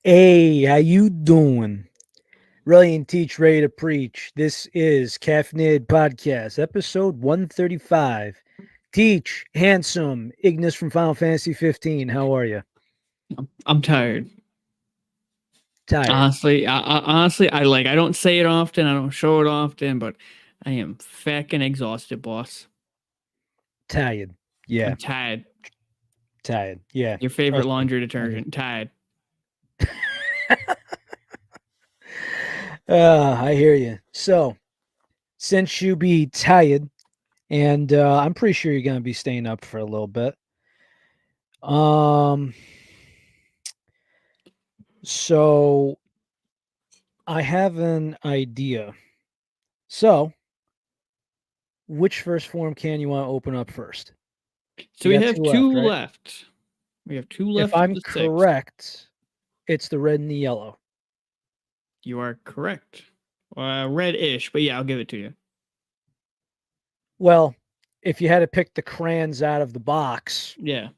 Hey, how you doing? Really and teach, ready to preach. This is Caffeinated Podcast, episode 135. Teach, handsome, Ignis from Final Fantasy 15. How are you? I'm tired. Tired. Honestly, I don't say it often. I don't show it often, but I am fucking exhausted, boss. Tired. Yeah, I'm tired. tired. Yeah, Your favorite trust me. laundry I do. detergent. Tired. I hear you. So, since you be tired, and I'm pretty sure you're going to be staying up for a little bit. Um, so I have an idea. So, which first form can you want to open up first? So You we got have two left, two right? left. We have two If left of I'm the six. correct, it's the red and the yellow. You are correct. Red-ish, but yeah, I'll give it to you. Well, if you had to pick the crayons out of the box, Yeah.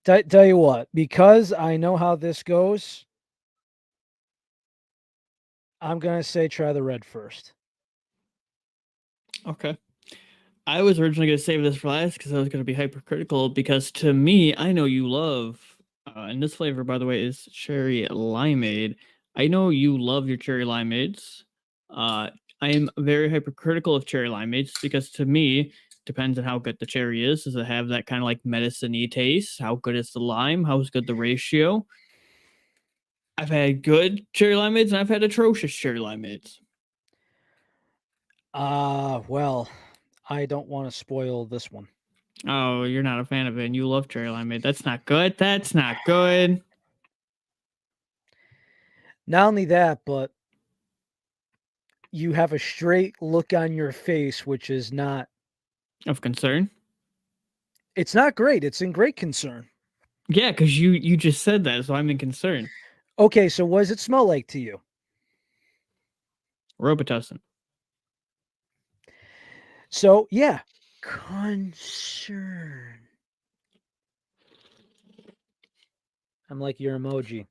tell you what, because I know how this goes, I'm going to say try the red first. Okay. I was originally going to save this for last because I was going to be hypercritical because to me, I know you love, and this flavor, by the way, is cherry limeade. I know you love your cherry limeades. Uh, I am very hypercritical of cherry limeades because to me, depends on how good the cherry is. Does it have that kind of like medicine-y taste? How good is the lime? How's good the ratio? I've had good cherry limeades and I've had atrocious cherry limeades. Well, I don't want to spoil this one. Oh, you're not a fan of it and you love cherry limeade. That's not good. That's not good. Not only that, but you have a straight look on your face, which is not, Of concern. it's not great. It's in great concern. Yeah, because you just said that, so I'm in concern. Okay, so what does it smell like to you? Robitussin. So, yeah, concern. I'm like your emoji.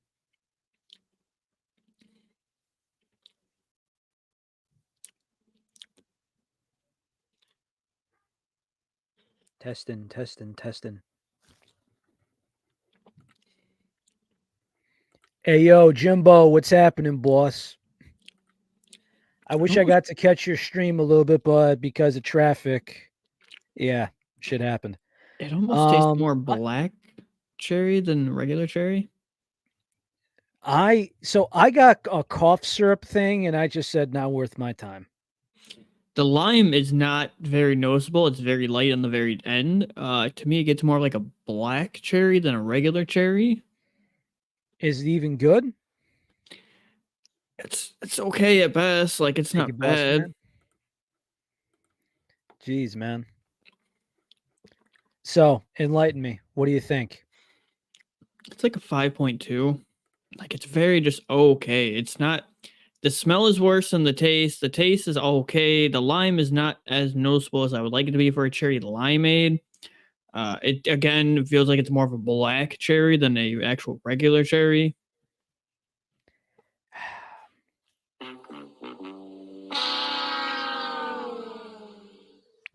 Testing, testing, testing. Hey, yo, Jimbo, what's happening, boss? I wish I Almost, got to catch your stream a little bit, but because of traffic, yeah, shit happened. it almost tastes Um, more I, black cherry than regular cherry. I got a cough syrup thing, and I just said not worth my time. The lime is not very noticeable. It's very light on the very end. To me, it gets more like a black cherry than a regular cherry. Is it even good? It's okay at best. Like it's Take not it, boss bad. man. Jeez, man. So enlighten me. What do you think? It's like a 5.2. Like it's very just okay. It's not. The smell is worse than the taste. The taste is okay. The lime is not as noticeable as I would like it to be for a cherry limeade. It again feels like it's more of a black cherry than a actual regular cherry.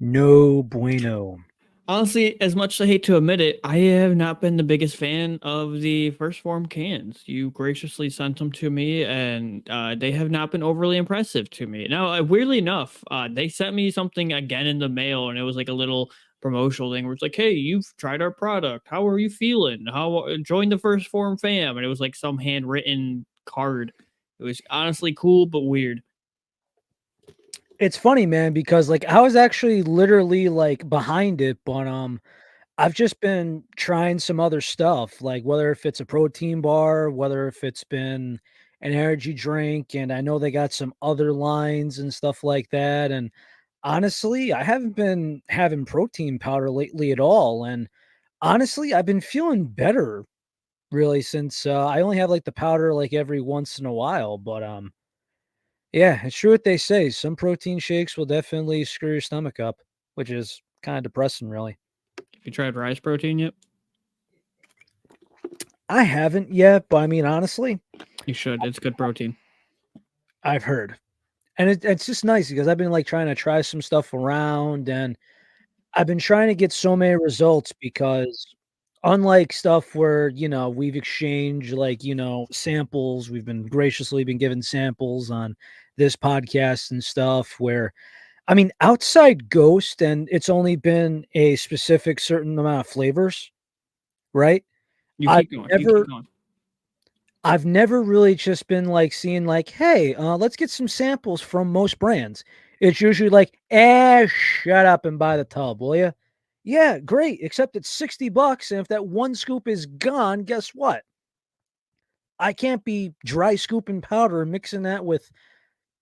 No bueno. Honestly, as much as I hate to admit it, I have not been the biggest fan of the first form cans. You graciously sent them to me, and they have not been overly impressive to me. Now, weirdly enough, they sent me something again in the mail, and it was like a little promotional thing where it's like, "Hey, you've tried our product. How are you feeling? How join the first form fam?" And it was like some handwritten card. It was honestly cool but weird. It's funny, man, because like I was actually literally like behind it, but I've just been trying some other stuff, like whether if it's a protein bar, whether if it's been an energy drink, and I know they got some other lines and stuff like that. And honestly, I haven't been having protein powder lately at all. And honestly, I've been feeling better really since I only have like the powder like every once in a while. But yeah, it's true what they say. Some protein shakes will definitely screw your stomach up, which is kind of depressing, really. Have you tried rice protein yet? I haven't yet, but I mean, honestly, You should. It's good protein. I've heard. And it's just nice because I've been like trying to try some stuff around and I've been trying to get so many results because unlike stuff where, we've exchanged like, samples, we've been graciously been given samples on this podcast and stuff where I mean, outside Ghost and it's only been a specific certain amount of flavors, right? You I've keep going. You keep never going. I've never really just been like seeing like, hey, let's get some samples from most brands. It's usually like, shut up and buy the tub, will you? Yeah, great. Except it's $60, and if that one scoop is gone, guess what? I can't be dry scooping powder and mixing that with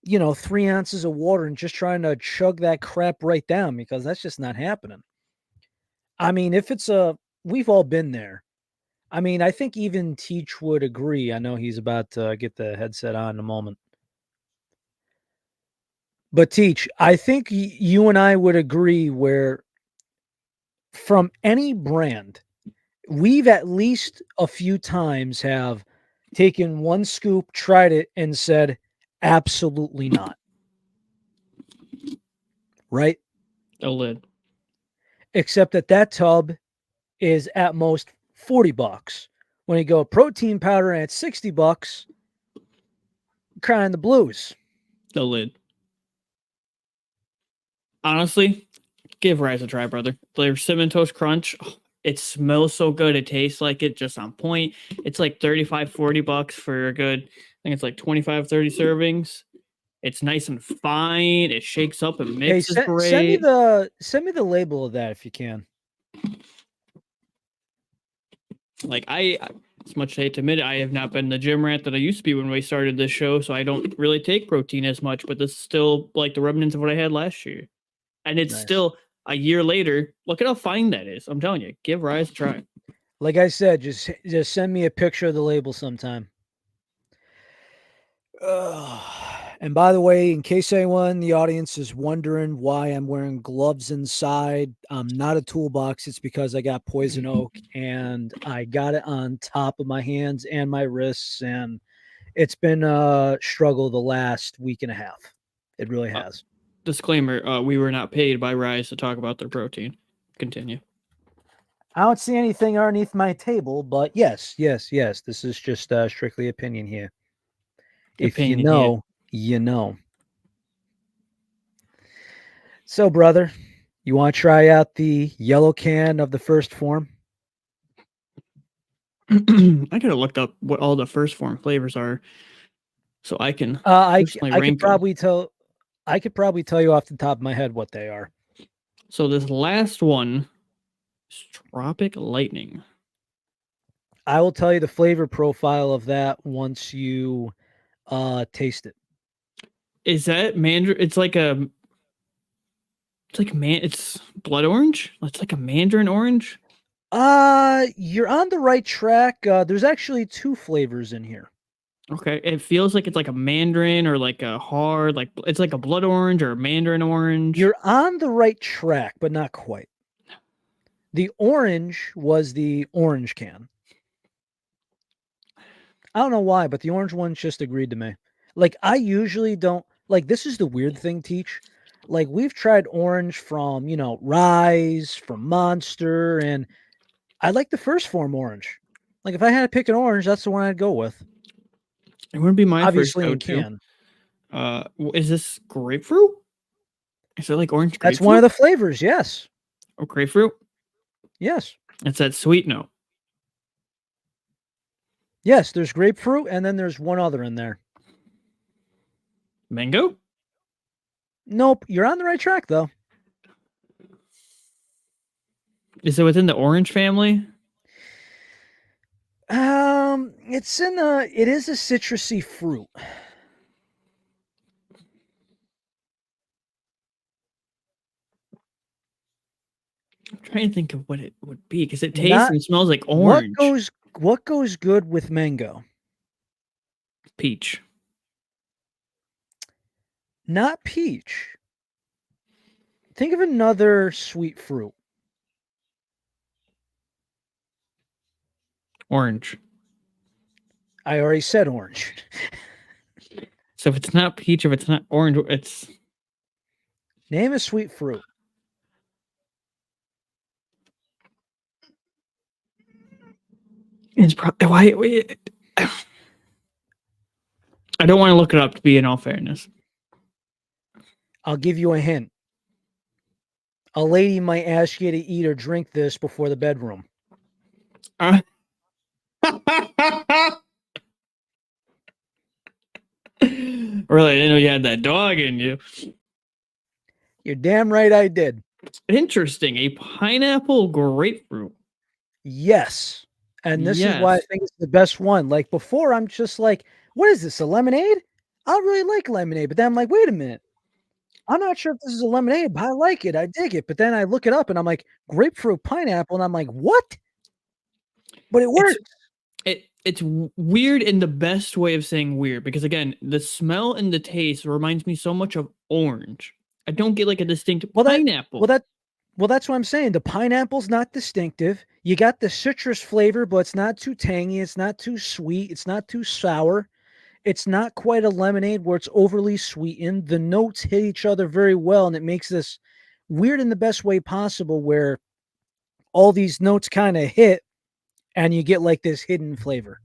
3 ounces of water and just trying to chug that crap right down because that's just not happening. I mean, if it's we've all been there. I mean, I think even Teach would agree. I know he's about to get the headset on in a moment. But Teach, I think you and I would agree where from any brand, we've at least a few times have taken one scoop, tried it, and said, absolutely not. Right? The lid. Except that that tub is at most $40. When you go protein powder and it's $60, crying the blues. The lid. Honestly, give Rise a try, brother. Their cinnamon toast crunch. Oh, it smells so good. It tastes like it, just on point. It's like 35, $40 for a good, I think it's like 25, 30 servings. It's nice and fine. It shakes up and Hey, mixes great. send me the label of that if you can. Like as much as I hate to admit it, I have not been the gym rat that I used to be when we started this show, so I don't really take protein as much. But this is still like the remnants of what I had last year, and it's Nice. still a year later. Look at how fine that is. I'm telling you, give Rise a try. Like I said, just send me a picture of the label sometime. Ugh. And by the way, in case anyone in the audience is wondering why I'm wearing gloves inside, not a toolbox. It's because I got poison oak and I got it on top of my hands and my wrists, and it's been a struggle the last week and a half. It really Uh, has. Disclaimer: we were not paid by Rise to talk about their protein. Continue. I don't see anything underneath my table, but yes, yes, yes. This is just strictly opinion here. If you Opinion here. know, you know. So, brother, you want to try out the yellow can of the first form? I could have looked up what all the first form flavors are, so I can personally I could rank them. probably tell. I could probably tell you off the top of my head what they are. So this last one is Tropic Lightning. I will tell you the flavor profile of that once you taste it. Is that mandarin? It's like a. It's like It's blood orange. It's like a mandarin orange. You're on the right track. There's actually two flavors in here. Okay, it feels like it's like a mandarin or like a hard, like it's like a blood orange or a mandarin orange. You're on the right track, but not quite. The orange was the orange can. I don't know why, but the orange ones just agreed to me. Like I usually don't like this is the weird thing, Teach. Like we've tried orange from, Rise, from Monster, and I like the first form orange. Like if I had to pick an orange, that's the one I'd go with. It wouldn't be my first Obviously in go-to. can. Is this grapefruit? Is it like orange That's one of grapefruit the flavors, yes. or grapefruit? Yes. It's that sweet note. Yes, there's grapefruit and then there's one other in there. Mango? Nope, you're on the right track though. Is it within the orange family? It is a citrusy fruit. I'm trying to think of what it would be because it tastes Not and smells like what orange. goes what goes good with mango? Peach. Not peach. Think of another sweet fruit. Orange. I already said orange. So if it's not peach, if it's not orange, Name a sweet fruit. it's probably why. I don't want to look it up to be in all fairness. I'll give you a hint. A lady might ask you to eat or drink this before the bedroom. Uh, really, I didn't know you had that dog in you. You're damn right I did. Interesting. A pineapple grapefruit. Yes. And this is why I Yes. think it's the best one. Like before, I'm just like, what is this? A lemonade? I really like lemonade. But then I'm like, wait a minute. I'm not sure if this is a lemonade, but I like it. I dig it. But then I look it up and I'm like, grapefruit pineapple. And I'm like, what? But it It's works. weird in the best way of saying weird because again, the smell and the taste reminds me so much of orange. I don't get like a distinct Well, that, well, pineapple. that, well, that's what I'm saying. The pineapple's not distinctive. You got the citrus flavor, but it's not too tangy. It's not too sweet. It's not too sour. It's not quite a lemonade where it's overly sweetened. The notes hit each other very well, and it makes this weird in the best way possible where all these notes kind of hit and you get like this hidden flavor.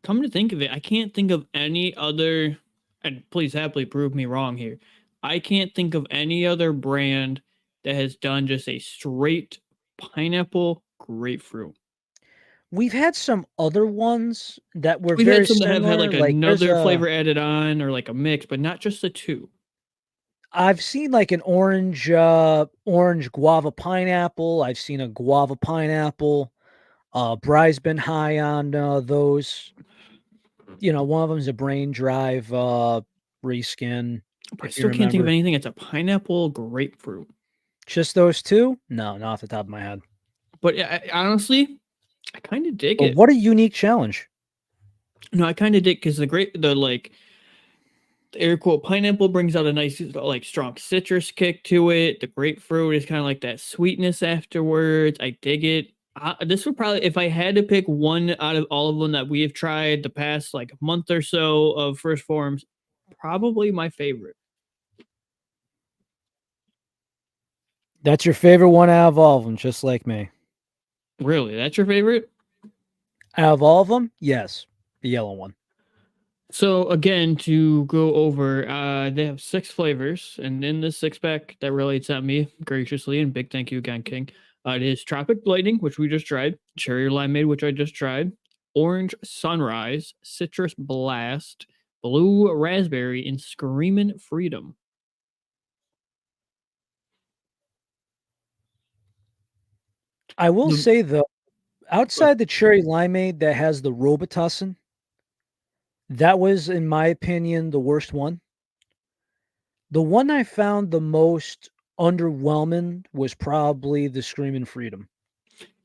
Come to think of it, I can't think of any other, and please happily prove me wrong here. I can't think of any other brand that has done just a straight pineapple grapefruit. We've had some other ones that were We've had very some that have had similar. like Like there's another a flavor added on or like a mix, but not just the two. I've seen like an orange guava pineapple. I've seen a guava pineapple. Bry's been high on those. You know, one of them's a brain drive reskin, But I if you still can't think of remember. anything that's a pineapple grapefruit. Just those two? No, not off the top of my head. But honestly, I kind of dig But it. what a unique challenge. No, I kind of dig because the like the air quote pineapple brings out a nice like strong citrus kick to it. The grapefruit is kind of like that sweetness afterwards. I dig it. This would probably, if I had to pick one out of all of them that we have tried the past like month or so of first forms, probably my favorite. That's your favorite one out of all of them, just like me. Really, that's your favorite? Out of all of them, yes, the yellow one. So again, to go over, they have 6 flavors, and in this 6 pack that relates at me graciously, and big thank you again, King. It is Tropic Lightning, which we just tried, Cherry Limeade, which I just tried, Orange Sunrise, Citrus Blast, Blue Raspberry, and Screamin' Freedom. I will The, say though, outside the cherry limeade that has the Robitussin, that was, in my opinion, the worst one. The one I found the most underwhelming was probably the Screaming Freedom.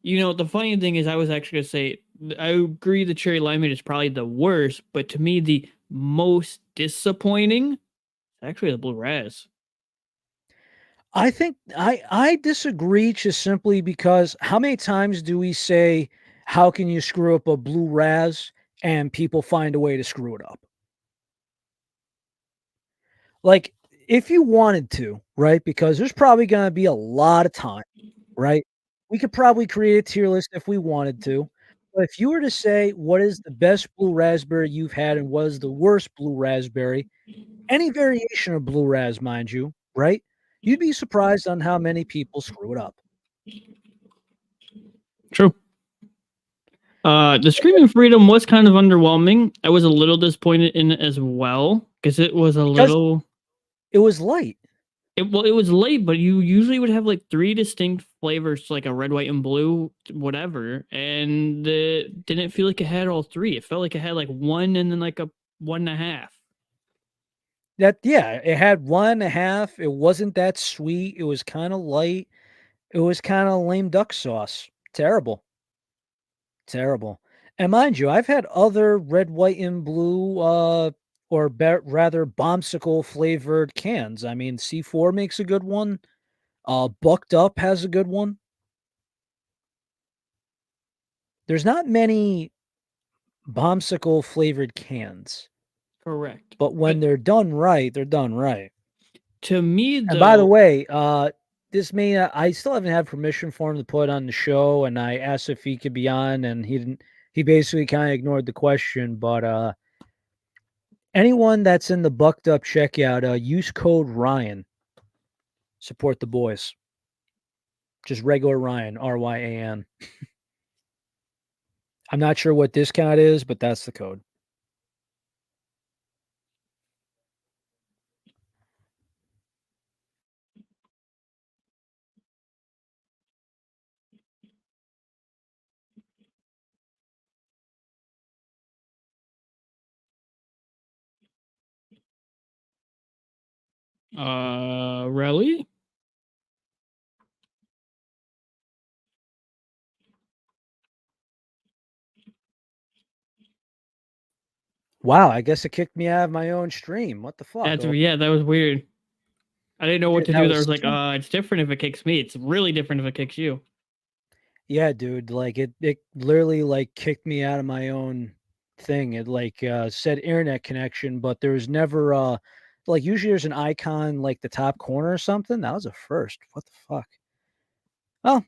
the funny thing is, I was actually gonna say I agree the Cherry Limeade is probably the worst, but to me the most disappointing is actually the Blue Raz. I think I disagree just simply because how many times do we say, "How can you screw up a blue raz?" and people find a way to screw it up? Like, if you wanted to, right? Because there's probably gonna be a lot of time, right? We could probably create a tier list if we wanted to. But if you were to say, "What is the best blue raspberry you've had and what is the worst blue raspberry?" Any variation of blue raz, mind you, right? You'd be surprised on how many people screw it up. True. The Screaming Freedom was kind of underwhelming. I was a little disappointed in it as well because it was a Because little. it was light. It was late, but you usually would have like 3 distinct flavors, like a red, white, and blue, whatever, and it didn't feel like it had all 3. It felt like it had like one and then like a 1.5. That yeah, it had 1.5. It wasn't that sweet. It was kinda light. It was kinda lame duck sauce. Terrible. Terrible. And mind you, I've had other red, white, and blue, or rather bombsicle flavored cans. I mean, C4 makes a good one. Bucked Up has a good one. There's not many bombsicle flavored cans. Correct. But when But they're done right, they're done right. to me, And by the though, way, this may I still haven't had permission for him to put on the show, and I asked if he could be on, and he didn't. He basically kind of ignored the question. But anyone that's in the bucked up checkout, use code Ryan. Support the boys. Just regular Ryan, RYAN. I'm not sure what discount is, but that's the code. really? Wow, I guess it kicked me out of my own stream. What the fuck? That's Oh, yeah, that was weird. I didn't know what dude, to that do there. I was was like, stupid. it's different if it kicks me. It's really different if it kicks you. Yeah, dude, like it literally like kicked me out of my own thing. It like said internet connection, but there was never like usually there's an icon like the top corner or something. That was a first. What the fuck? Well,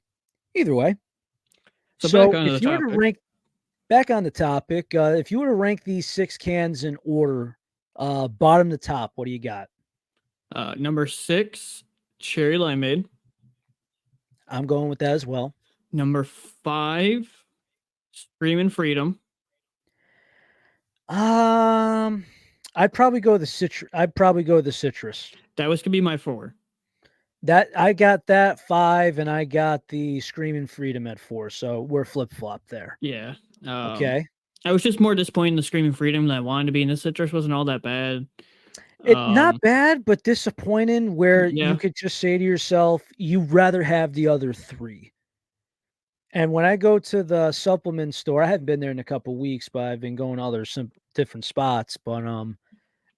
either way. So back So onto the if you were to topic. rank back on the topic, if you were to rank these six cans in order, bottom to top, what do you got? Number 6, cherry limeade. I'm going with that as well. Number 5, screaming freedom. Um, I'd probably go the citrus. I'd probably go the citrus. That was gonna be my 4. That I got that 5 and I got the Screaming Freedom at 4, so we're flip-flop there. Yeah. Um, Okay. I was just more disappointed in the screaming freedom that I wanted to be, and the citrus wasn't all that bad. It not bad, but disappointing where you Yeah. could just say to yourself, you'd rather have the other 3. And when I go to the supplement store, I haven't been there in a couple weeks, but I've been going to other some different spots, but,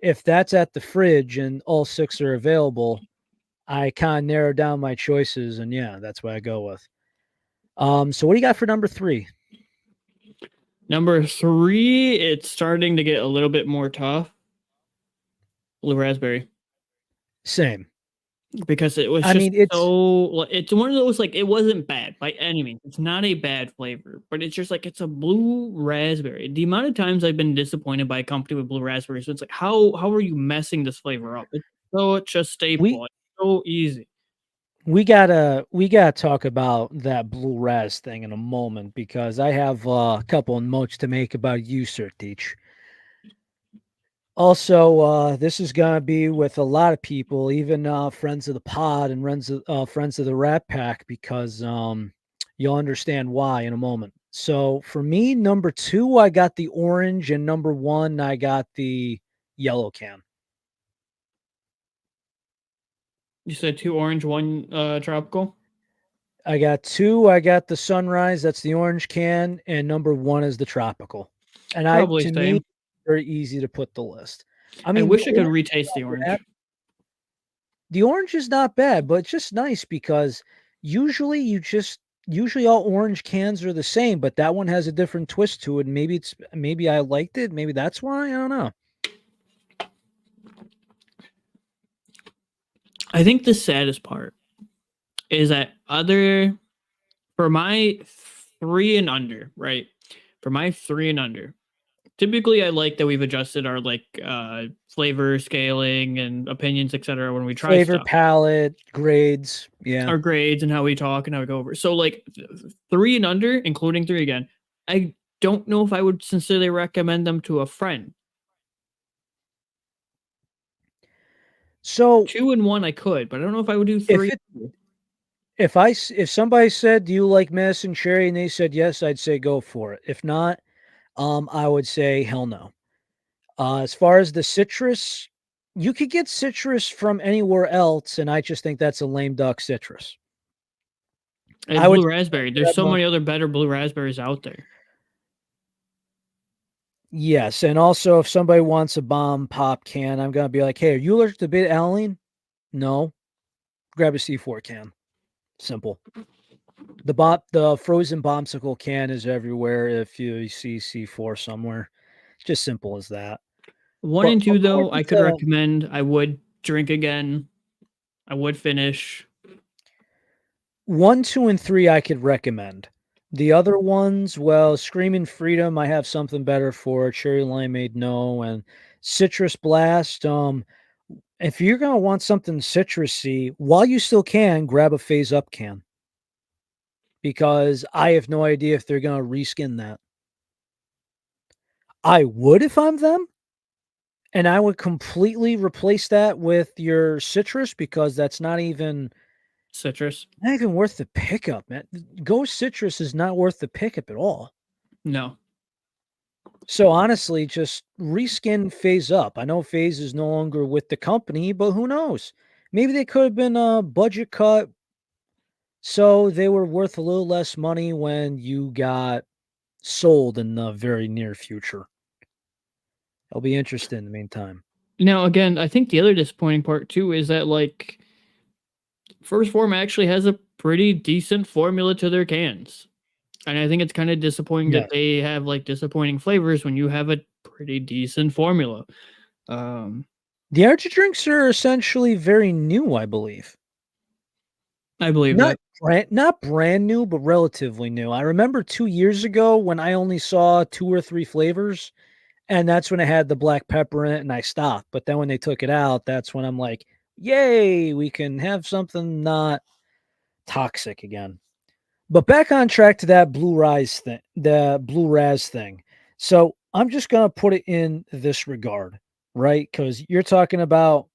if that's at the fridge and all 6 are available, I kinda narrow down my choices, and yeah, that's what I go with. So what do you got for number 3? Number 3, it's starting to get a little bit more tough. Blue raspberry. Same. Because it was I just mean, it's so it's one of those, like, it wasn't bad by any means. It's not a bad flavor, but it's just like it's a blue raspberry. The amount of times I've been disappointed by a company with blue raspberry, so it's like, how are you messing this flavor up? It's such a we staple. It's so easy. we gotta talk about that blue ras thing in a moment because I have a couple of notes to make about you, Sir Teach. Also, this is gonna be with a lot of people, even friends of the pod and friends of the Rat Pack, because you'll understand why in a moment. So for me, number 2, I got the orange, and number 1, I got the yellow can. You said 2 orange, 1 tropical? I got 2, I got the sunrise, that's the orange can, and number 1 is the tropical. And I Probably to me, same. very easy to put the list. I I mean, wish I could retaste the not orange. the orange is not bad, but it's just nice because usually usually all orange cans are the same, but that one has a different twist to it. Maybe I liked it, maybe that's why, I don't know. I think the saddest part is that for my 3 and under, right? For my 3 and under, typically I like that we've adjusted our like flavor scaling and opinions, etc. when we try Flavor, stuff. palette, grades, yeah. Our grades and how we talk and how we go over. So like 3 and under, including 3 again, I don't know if I would sincerely recommend them to a friend. So 2 and 1 I could, but I don't know if I would do if 3. it if somebody said, "Do you like medicine cherry?" and they said yes, I'd say go for it. If not, I would say hell no. As far as the citrus, you could get citrus from anywhere else, and I just think that's a lame duck citrus. It's I would blue raspberry. There's grab so one. many other better blue raspberries out there. Yes, and also if somebody wants a bomb pop can, I'm gonna be like, "Hey, are you allergic to beta alanine? No, grab a C4 can. Simple." The frozen bombsicle can is everywhere if you see C4 somewhere. It's just simple as that. 1 But and 2, though, according I could to recommend. I would drink again. I would finish. 1, 2, and 3, I could recommend. The other ones, well, Screaming Freedom, I have something better for. Cherry Limeade, no, and Citrus Blast. If you're gonna want something citrusy, while you still can, grab a Phase Up can because I have no idea if they're gonna reskin that. I would if I'm them, and I would completely replace that with your citrus because that's Citrus. not even worth the pickup, man. Ghost Citrus is not worth the pickup at all. No. So honestly, just reskin Phase Up. I know Phase is no longer with the company, but who knows? Maybe they could have been a budget cut, so they were worth a little less money when you got sold in the very near future. I'll be interested in the meantime. Now, again, I think the other disappointing part too is that like First Form actually has a pretty decent formula to their cans. And I think it's kind of disappointing that Yes. they have like disappointing flavors when you have a pretty decent formula. Um, The energy drinks are essentially very new, I believe. I believe Not that. not brand new, but relatively new. I remember 2 years ago when I only saw 2 or 3 flavors, and that's when it had the black pepper in it, and I stopped. But then when they took it out, that's when I'm like, "Yay, we can have something not toxic again." But back on track to that blue raz thing. So I'm just gonna put it in this regard, right? Because you're talking about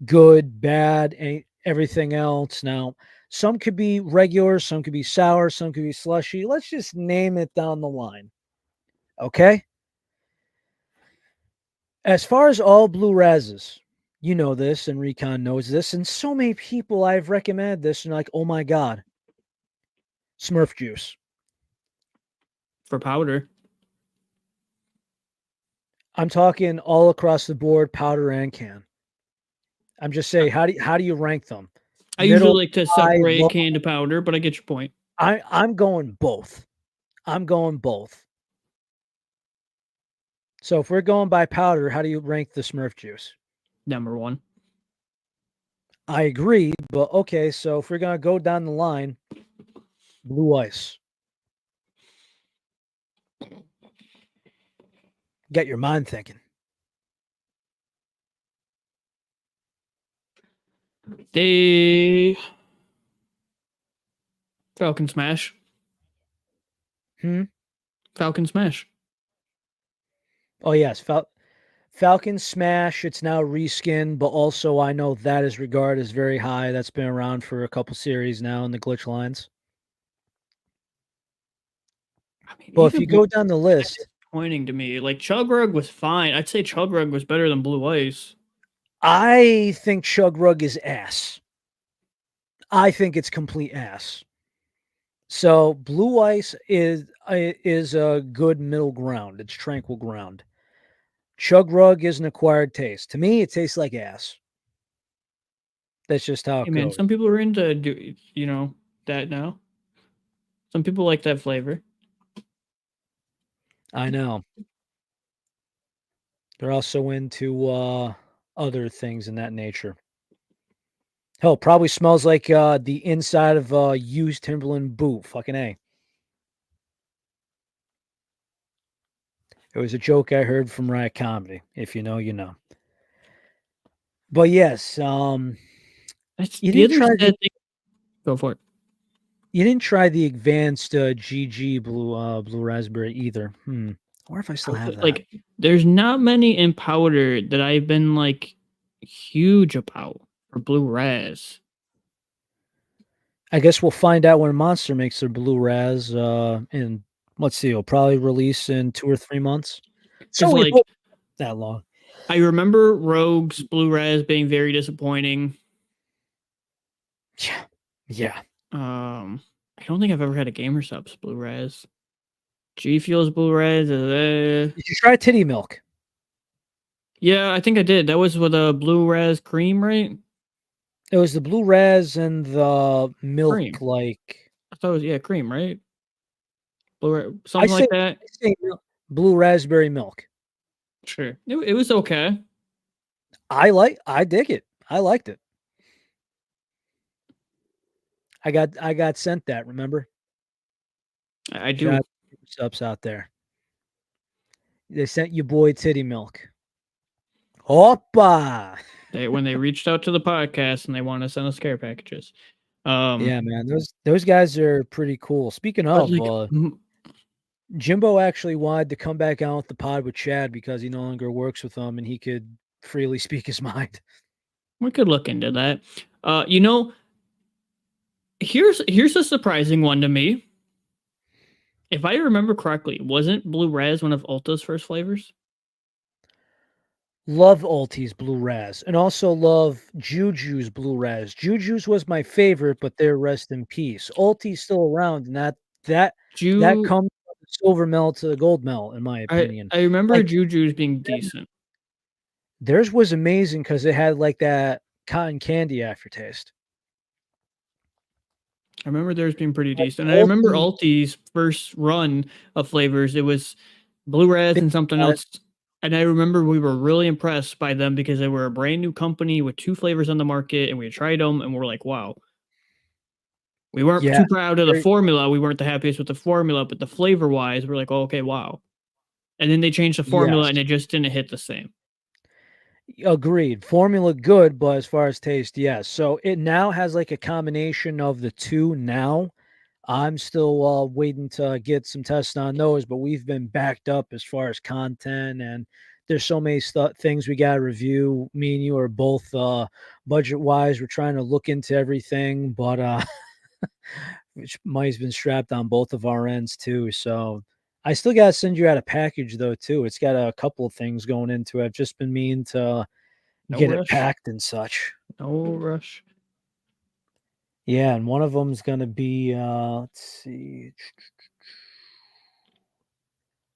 good, bad, and everything else. Now, some could be regular, some could be sour, some could be slushy. Let's just name it down the line. Okay. As far as all blue razes, you know this, and Recon knows this, and so many people I've recommended this, and like, oh my god, Smurf juice. For powder. I'm talking all across the board, powder and can. I'm just Uh, saying, how do you rank them? I usually Middle, like to high, separate low. can to powder, but I get your point. I'm going both. I'm going both. So if we're going by powder, how do you rank the Smurf juice? Number one. I agree, but okay, so if we're gonna go down the line, blue ice. Get your mind thinking. They Falcon Smash. Hmm. Falcon Smash. Oh yes, Falcon Smash. It's now reskin, but also I know that is regarded as very high. That's been around for a couple series now in the glitch lines. I mean, But if even you Blue go down the Ice is list, disappointing to me. Like Chugrug was fine. I'd say Chugrug was better than Blue Ice. I think Chug Rug is ass. I think it's complete ass. So blue ice is a good middle ground. It's tranquil ground. Chug Rug is an acquired taste. To me, it tastes like ass. That's just how Hey it man, goes. some people are into that now. Some people like that flavor. I know. They're also into other things in that nature. Hell, probably smells like the inside of a used Timberland boot. Fucking A. It was a joke I heard from Riot Comedy. If you know, you know. But yes, That's you the didn't other try the sad thing. Go for it. advanced GG blue raspberry either. I wonder if I still have that. Like, there's not many in powder that I've been like huge about for blue raz. I guess we'll find out when Monster makes their blue raz. In let's see, it'll probably release in 2 or 3 months. So Because we like hope that long. I remember Rogue's blue raz being very disappointing. Yeah, yeah. I don't think I've ever had a GamerSup's blue raz. G Fuel's blue raz. Did you try titty milk? Yeah, I think I did. That was with a blue raz cream, right? It was the blue raz and the milk Cream. like thought it was, yeah, cream, right? I Something say like that. I say blue raspberry milk. Sure. It was okay. I dig it. I liked it. I got sent that, remember? I Shout do. out to subs out there. They sent you boy titty milk. Hoppa! When they reached out to the podcast and they want to send us care packages. Yeah, man, those guys are pretty cool. Speaking But of, like, Jimbo actually wanted to come back on with the pod with Chad because he no longer works with them and he could freely speak his mind. we could look into that. You know, here's a surprising one to me. If I remember correctly, wasn't Blue Raz one of Ulta's first flavors? Love Ulti's Blue Raz and also love Juju's Blue Raz. Juju's was my favorite, but they're rest in peace. Ulti's still around, and that that Ju comes from the silver melt to the gold melt, in my opinion. I remember Like Juju's being decent. theirs was amazing because it had like that cotton candy aftertaste. I remember theirs being pretty Like decent. And I remember Ulti, Alti's first run of flavors. It was Blue Raz and something else. And I remember we were really impressed by them because they were a brand new company with two flavors on the market, and we tried them, and we're like, wow. We weren't yeah, too proud of the very- formula. We weren't the happiest with the formula, but the flavor wise, we're like, oh, okay, wow. And then they changed the formula, yes. and it just didn't hit the same. Agreed. Formula good, but as far as taste, yes. So it now has like a combination of the two now. I'm still waiting to get some tests on those, but we've been backed up as far as content and there's so many things we got to review. Me and you are both budget wise. We're trying to look into everything, but which money's been strapped on both of our ends too. So I still got to send you out a package though too. It's got a couple of things going into it. I've just been meaning to No get it rush. packed and such. No rush. Yeah, and one of them's gonna be let's see.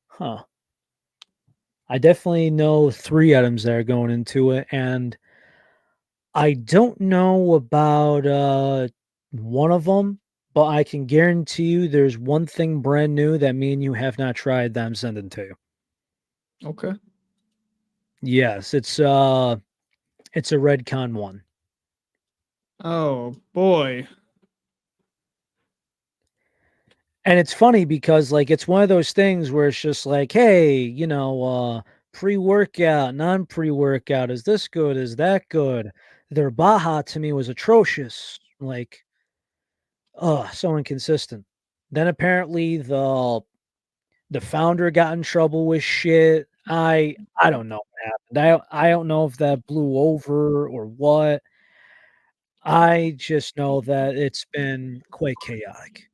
Huh. I definitely know 3 items that are going into it, and I don't know about one of them, but I can guarantee you there's one thing brand new that me and you have not tried that I'm sending to you. Okay. Yes, it's a Redcon one. Oh boy. And it's funny because, like, it's one of those things where it's just like, "Hey, pre-workout, non-pre-workout, is this good? Is that good?" Their Baja to me was atrocious, like, so inconsistent. Then apparently the founder got in trouble with shit. I don't know what happened. I don't know if that blew over or what. I just know that it's been quite chaotic.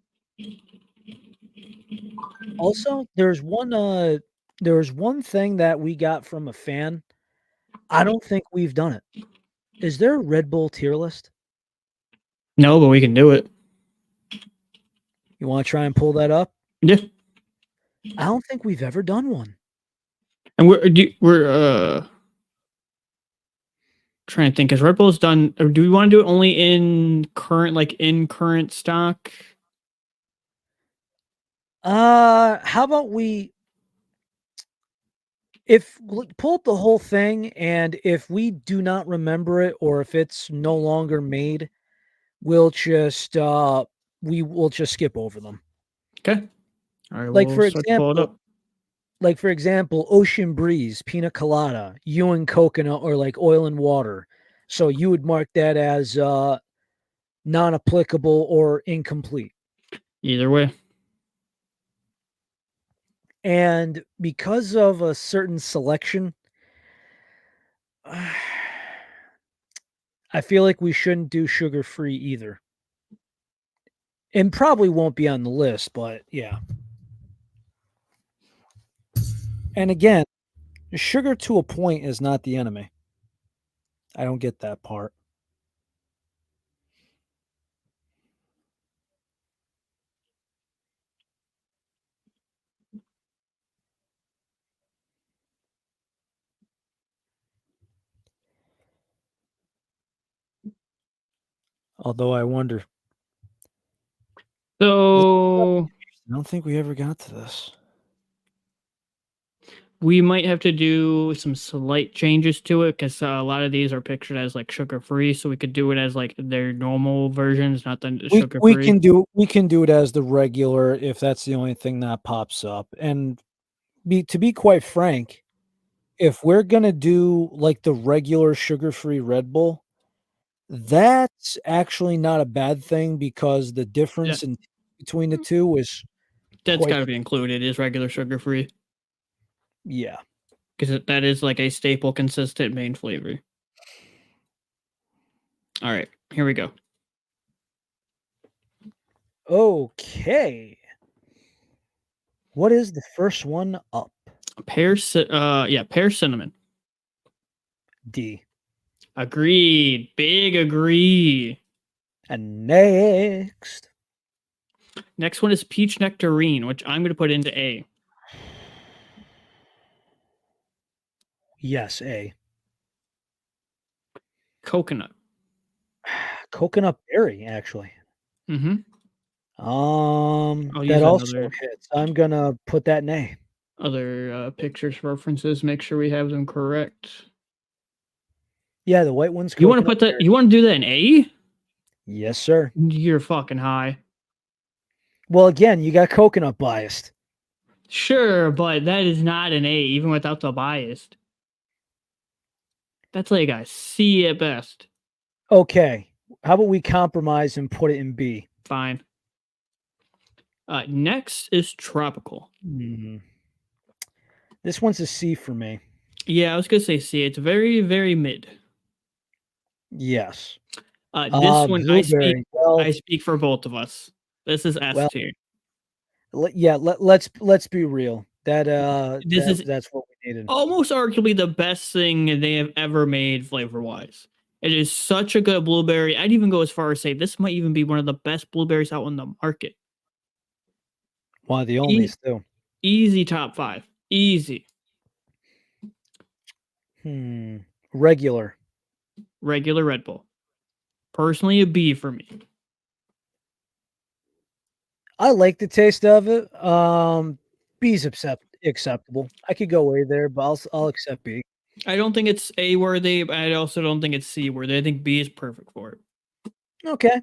Also, there's one thing that we got from a fan. I don't think we've done it. Is there a Red Bull tier list? No, but we can do it. You wanna try and pull that up? Yeah. I don't think we've ever done one. And we're trying to think. Is Red Bull's done, or do we want to do it only in current stock? How about we if pull up the whole thing, and if we do not remember it or if it's no longer made, we'll just, we will just skip over them. Okay. All right. Like, We'll for start to pull it example up. Like, for example, Ocean Breeze, Pina Colada, you and coconut or like oil and water. So you would mark that as non-applicable or incomplete. Either way. And because of a certain selection, I feel like we shouldn't do sugar-free either. And probably won't be on the list, but yeah. And again, sugar to a point is not the enemy. I don't get that part. Although I wonder. So I don't think we ever got to this. we might have to do some slight changes to it because a lot of these are pictured as like sugar free, so we could do it as like their normal versions, not the sugar free. We can do it as the regular if that's the only thing that pops up. And to be quite frank, if we're gonna do like the regular sugar-free Red Bull, that's actually not a bad thing because the Yeah, difference in between the two is that's quite got to be included. Is regular sugar free yeah. because that is like a staple, consistent main flavor. All right, here we go. Okay. What is the first one up? Pear cinnamon. D. Agreed. Big agree. And next. Next one is peach nectarine, which I'm going to put into A. Yes, A. Coconut. Coconut berry, actually. Mm-hmm. I'll use That also another hits. I'm gonna put that in A. other pictures references. Make sure we have them correct. Yeah, the white one's You want to coconut put that? berry. You want to do that in A? Yes, sir. You're fucking high. Well, again, you got coconut biased. Sure, but that is not an A, even without the biased. That's like a C at best. Okay. How about we compromise and put it in B? Fine. Next is tropical. Mhm. This one's a C for me. Yeah, I was gonna say C. It's very, very mid. Yes. This one Blueberry. I speak for both of us. This is S Well, tier. yeah, let's be real. This is That's what we needed. almost arguably the best thing they have ever made flavor wise. It is such a good blueberry. I'd even go as far as say this might even be one of the best blueberries out on the market. One of the E- onlys too. Easy top 5. Easy. Regular. Regular Red Bull. Personally, a B for me. I like the taste of it. B's acceptable. I could go A there, but I'll accept B. I don't think it's A worthy, but I also don't think it's C worthy. I think B is perfect for it. Okay.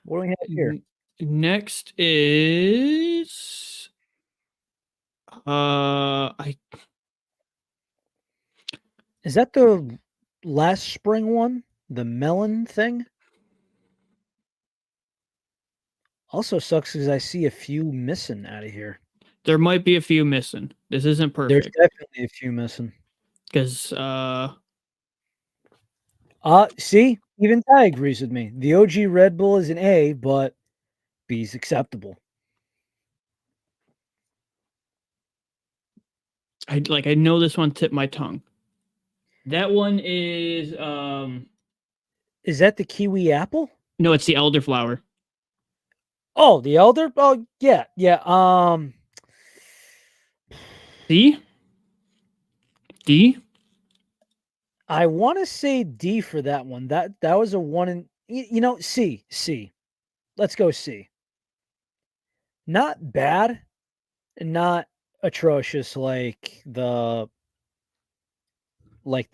What do we have here? Next is I Is that the last spring one? The melon thing? Also sucks because I see a few missing out of here. there might be a few missing. This isn't There's perfect definitely a few missing. because See, even Ty agrees with me. The OG Red Bull is an A, but B's acceptable. I know this one tipped my tongue. That one is Is that the kiwi apple? no, it's the elderflower. Oh, the elder? Oh, yeah, yeah. C? D? I want to say D for that one. That was a one in C. Let's go C. Not bad, not atrocious like the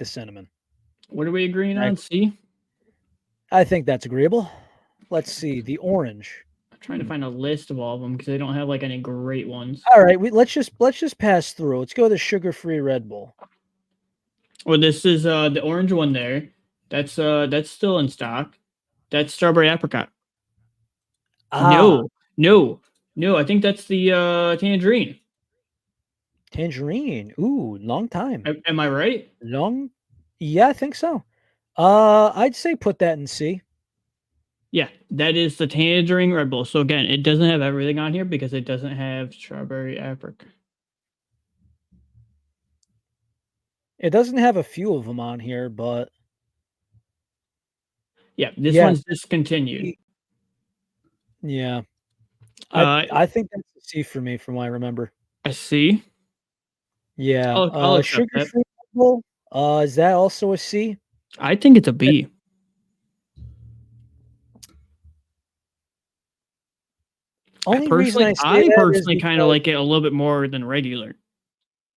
cinnamon. What are we agreeing I on? C? I think that's agreeable. Let's see, the orange. I'm trying to find a list of all of them because they don't have like any great ones. All right, let's just pass through. Let's go the sugar-free Red Bull. Well, this is the orange one there. That's still in stock. That's strawberry apricot. Ah, No, no, no. I think that's the tangerine. tangerine. Ooh, long time. Am I right? Long Yeah, I think so. I'd say put that in C. Yeah, that is the tangerine Red Bull. So again, it doesn't have everything on here because it doesn't have strawberry apricot. It doesn't have a few of them on here, but Yeah, this yeah, one's discontinued. yeah. Uh, I think that's a C for me from what I remember. I see. Yeah, I'll accept that. sugar-free Red Bull, is that also a C? I think it's a B. Only reason I say I that is personally kind of because like it a little bit more than regular.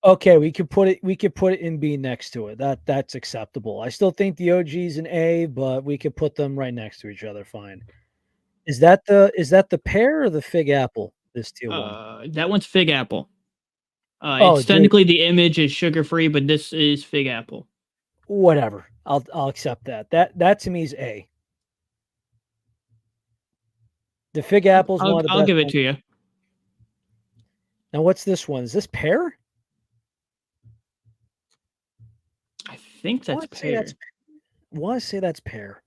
okay, we could put it in B next to it. That's acceptable. I still think the OG's an A, but we could put them right next to each other, fine. Is that the pear or the fig apple, this tier 1? That one's fig apple. Oh, It's dude, technically the image is sugar free, but this is fig apple. whatever. I'll accept that. That to me is A. The fig apple is one of the I'll best give it ones. to you. Now what's this one? Is this pear? I think I that's wanna say that's pear. I wanna say that's pear.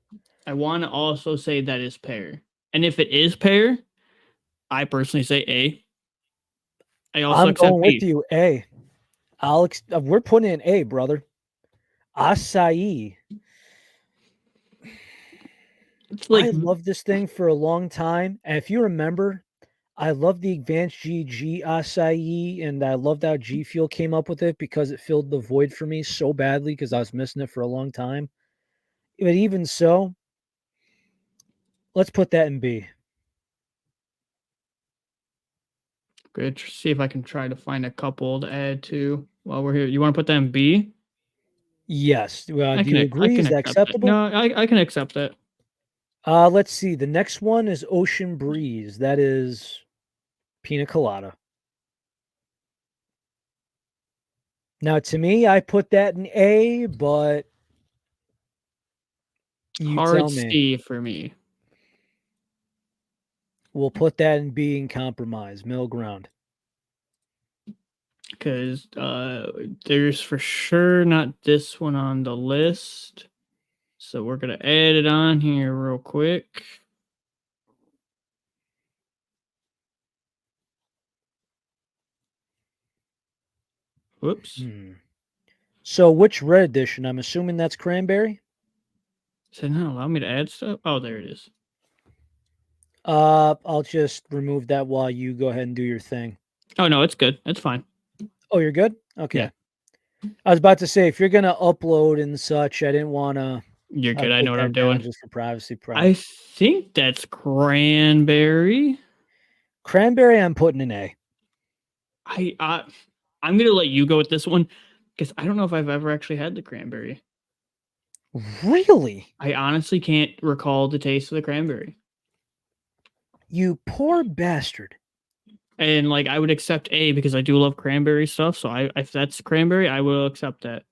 I want to also say that is pear. And if it is pear, I personally say A. I also I'm accept going with B. you, A. We're putting in A, brother. Acai. It's I like loved this thing for a long time, and if you remember, I love the advanced GG acai, and I loved how G Fuel came up with it because it filled the void for me so badly because I was missing it for a long time. But even so, let's put that in B. good. See if I can try to find a couple to add to while we're here. You want to put that in B? Yes. Do you I agree? can Is that accept it. acceptable? No, I can accept that. Let's see. The next one is Ocean Breeze. That is pina colada. Now, to me, I put that in A, but you Hard tell me. C for me. We'll put that in B and compromise, middle ground. Because there's for sure not this one on the list. So we're going to add it on here real quick. Whoops. Hmm. So, which red edition? I'm assuming that's cranberry. Does it not allow me to add stuff? Oh, there it is. I'll just remove that while you go ahead and do your thing. Oh, no, it's good. It's fine. Oh, you're good? Yeah, Okay. I was about to say, if you're gonna upload and such, I didn't wanna you're good. I put know what I'm that down doing. just for privacy I problems. think that's cranberry. Cranberry, I'm putting an A. I I'm gonna let you go with this one because I don't know if I've ever actually had the cranberry. Really? I honestly can't recall the taste of the cranberry. You poor bastard. And like I would accept A because I do love cranberry stuff. So I if that's cranberry, I will accept that.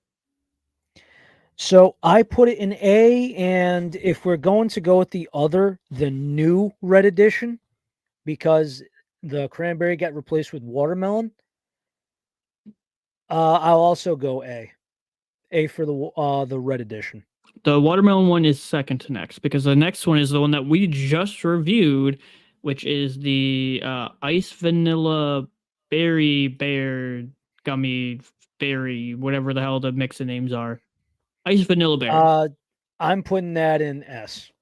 So I put it in A, and if we're going to go with the new red edition, because the cranberry got replaced with watermelon, I'll also go A. A for the red edition. The watermelon one is second to next because the next one is the one that we just reviewed, which is the ice vanilla berry bear gummy berry, whatever the hell the mix of names are. Ice vanilla bear. Uh, I'm putting that in S.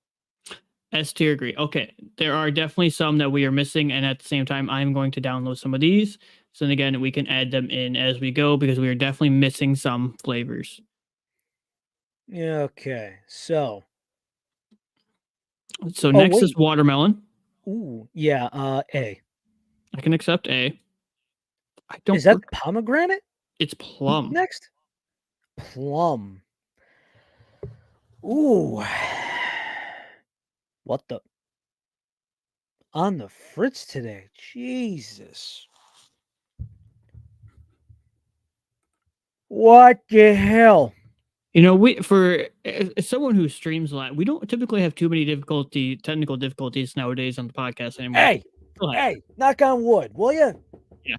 S tier agree. Okay, there are definitely some that we are missing, and at the same time, I'm going to download some of these. So then again, we can add them in as we go because we are definitely missing some flavors. Okay, so So oh next is wait, watermelon. ooh yeah, A. I can accept A. I Is don't. that pomegranate It's plum. next? Plum. Ooh, what the on the fritz today? Jesus, what the hell? You know, we for as someone who streams a lot, we don't typically have too many technical difficulties nowadays on the podcast anymore. Hey, Go ahead. hey, knock on wood, will you? Yeah.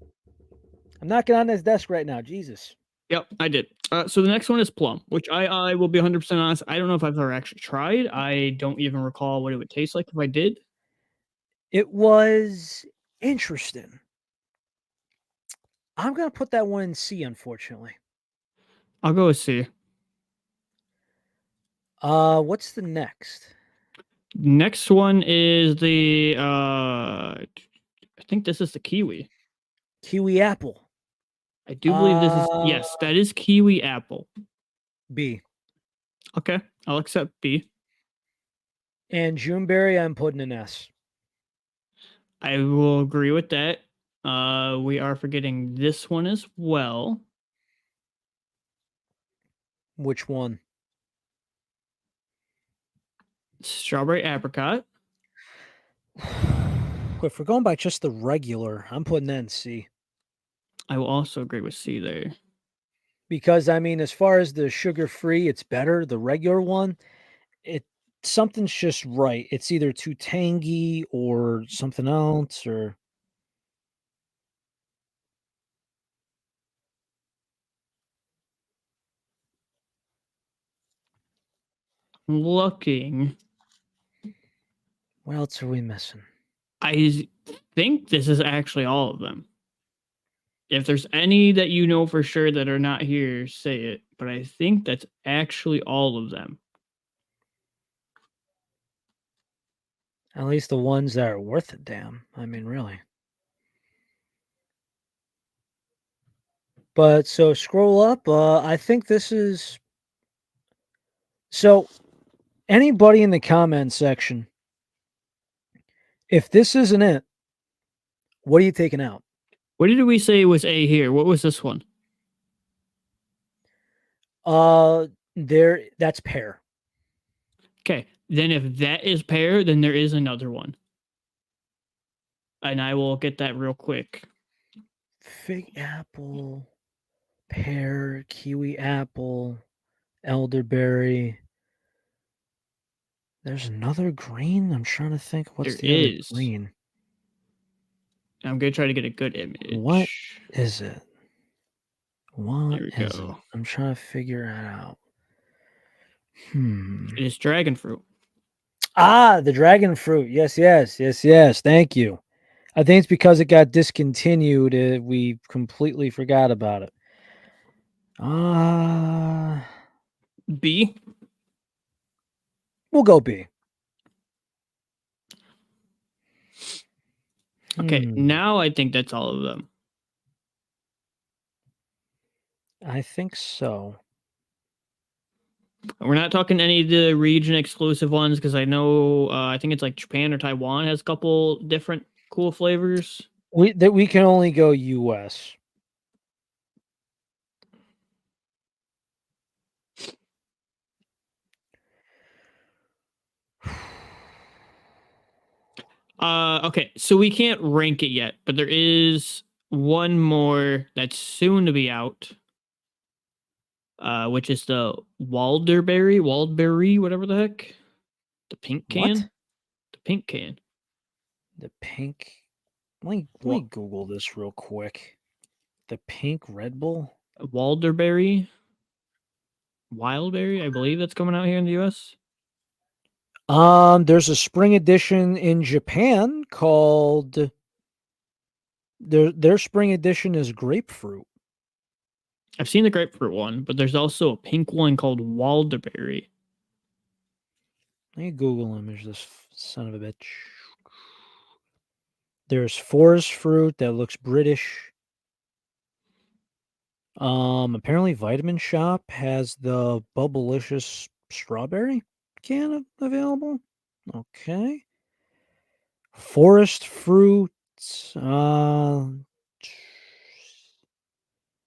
I'm knocking on this desk right now. Jesus. Yep, I did. So the next one is plum, which I will be 100% honest. I don't know if I've ever actually tried. I don't even recall what it would taste like if I did. It was interesting. I'm gonna put that one in C, unfortunately. I'll go with C. What's the next? Next one is the I think this is the kiwi. Kiwi apple. I do believe this is Uh, yes, that is kiwi apple. B. Okay, I'll accept B. And Juneberry, I'm putting an S. I will agree with that. We are forgetting this one as well. Which one? Strawberry apricot. If we're going by just the regular, I'm putting that in C. I will also agree with C there. Because I mean, as far as the sugar-free, it's better. The regular one, it something's just right. It's either too tangy or something else or Looking, what else are we missing? I think this is actually all of them. If there's any that you know for sure that are not here, say it. But I think that's actually all of them. At least the ones that are worth a damn. I mean, really. But so scroll up. I think this is so. Anybody in the comment section, if this isn't it, what are you taking out? What did we say was A here? What was this one? There. That's pear. Okay, then if that is pear, then there is another one. And I will get that real quick. Fig apple, pear, kiwi apple, elderberry. There's another green. I'm trying to think. What's There the other is. green? I'm going to try to get a good What image. is it? What There we is it? go. I'm trying to figure it out. It is dragon fruit. Ah, the dragon fruit. Yes, yes, yes, yes. Thank you. I think it's because it got discontinued. We completely forgot about it. B. We'll go B. Okay, Hmm. now I think that's all of them. I think so. We're not talking any of the region exclusive ones because I know I think it's like Japan or Taiwan has a couple different cool flavors. We can only go US. Okay, so we can't rank it yet, but there is one more that's soon to be out. Which is the Waldberry, whatever the heck. The pink What? can? The pink can. The pink. Let me Google this real quick. The pink Red Bull. Walderberry? Wildberry, I believe that's coming out here in the US. There's a spring edition in Japan called their spring edition is grapefruit. I've seen the grapefruit one, but there's also a pink one called Walderberry. Let me Google image this son of a bitch. There's forest fruit that looks British. Apparently Vitamin Shop has the Bubblicious strawberry can available. Okay. Forest fruits. The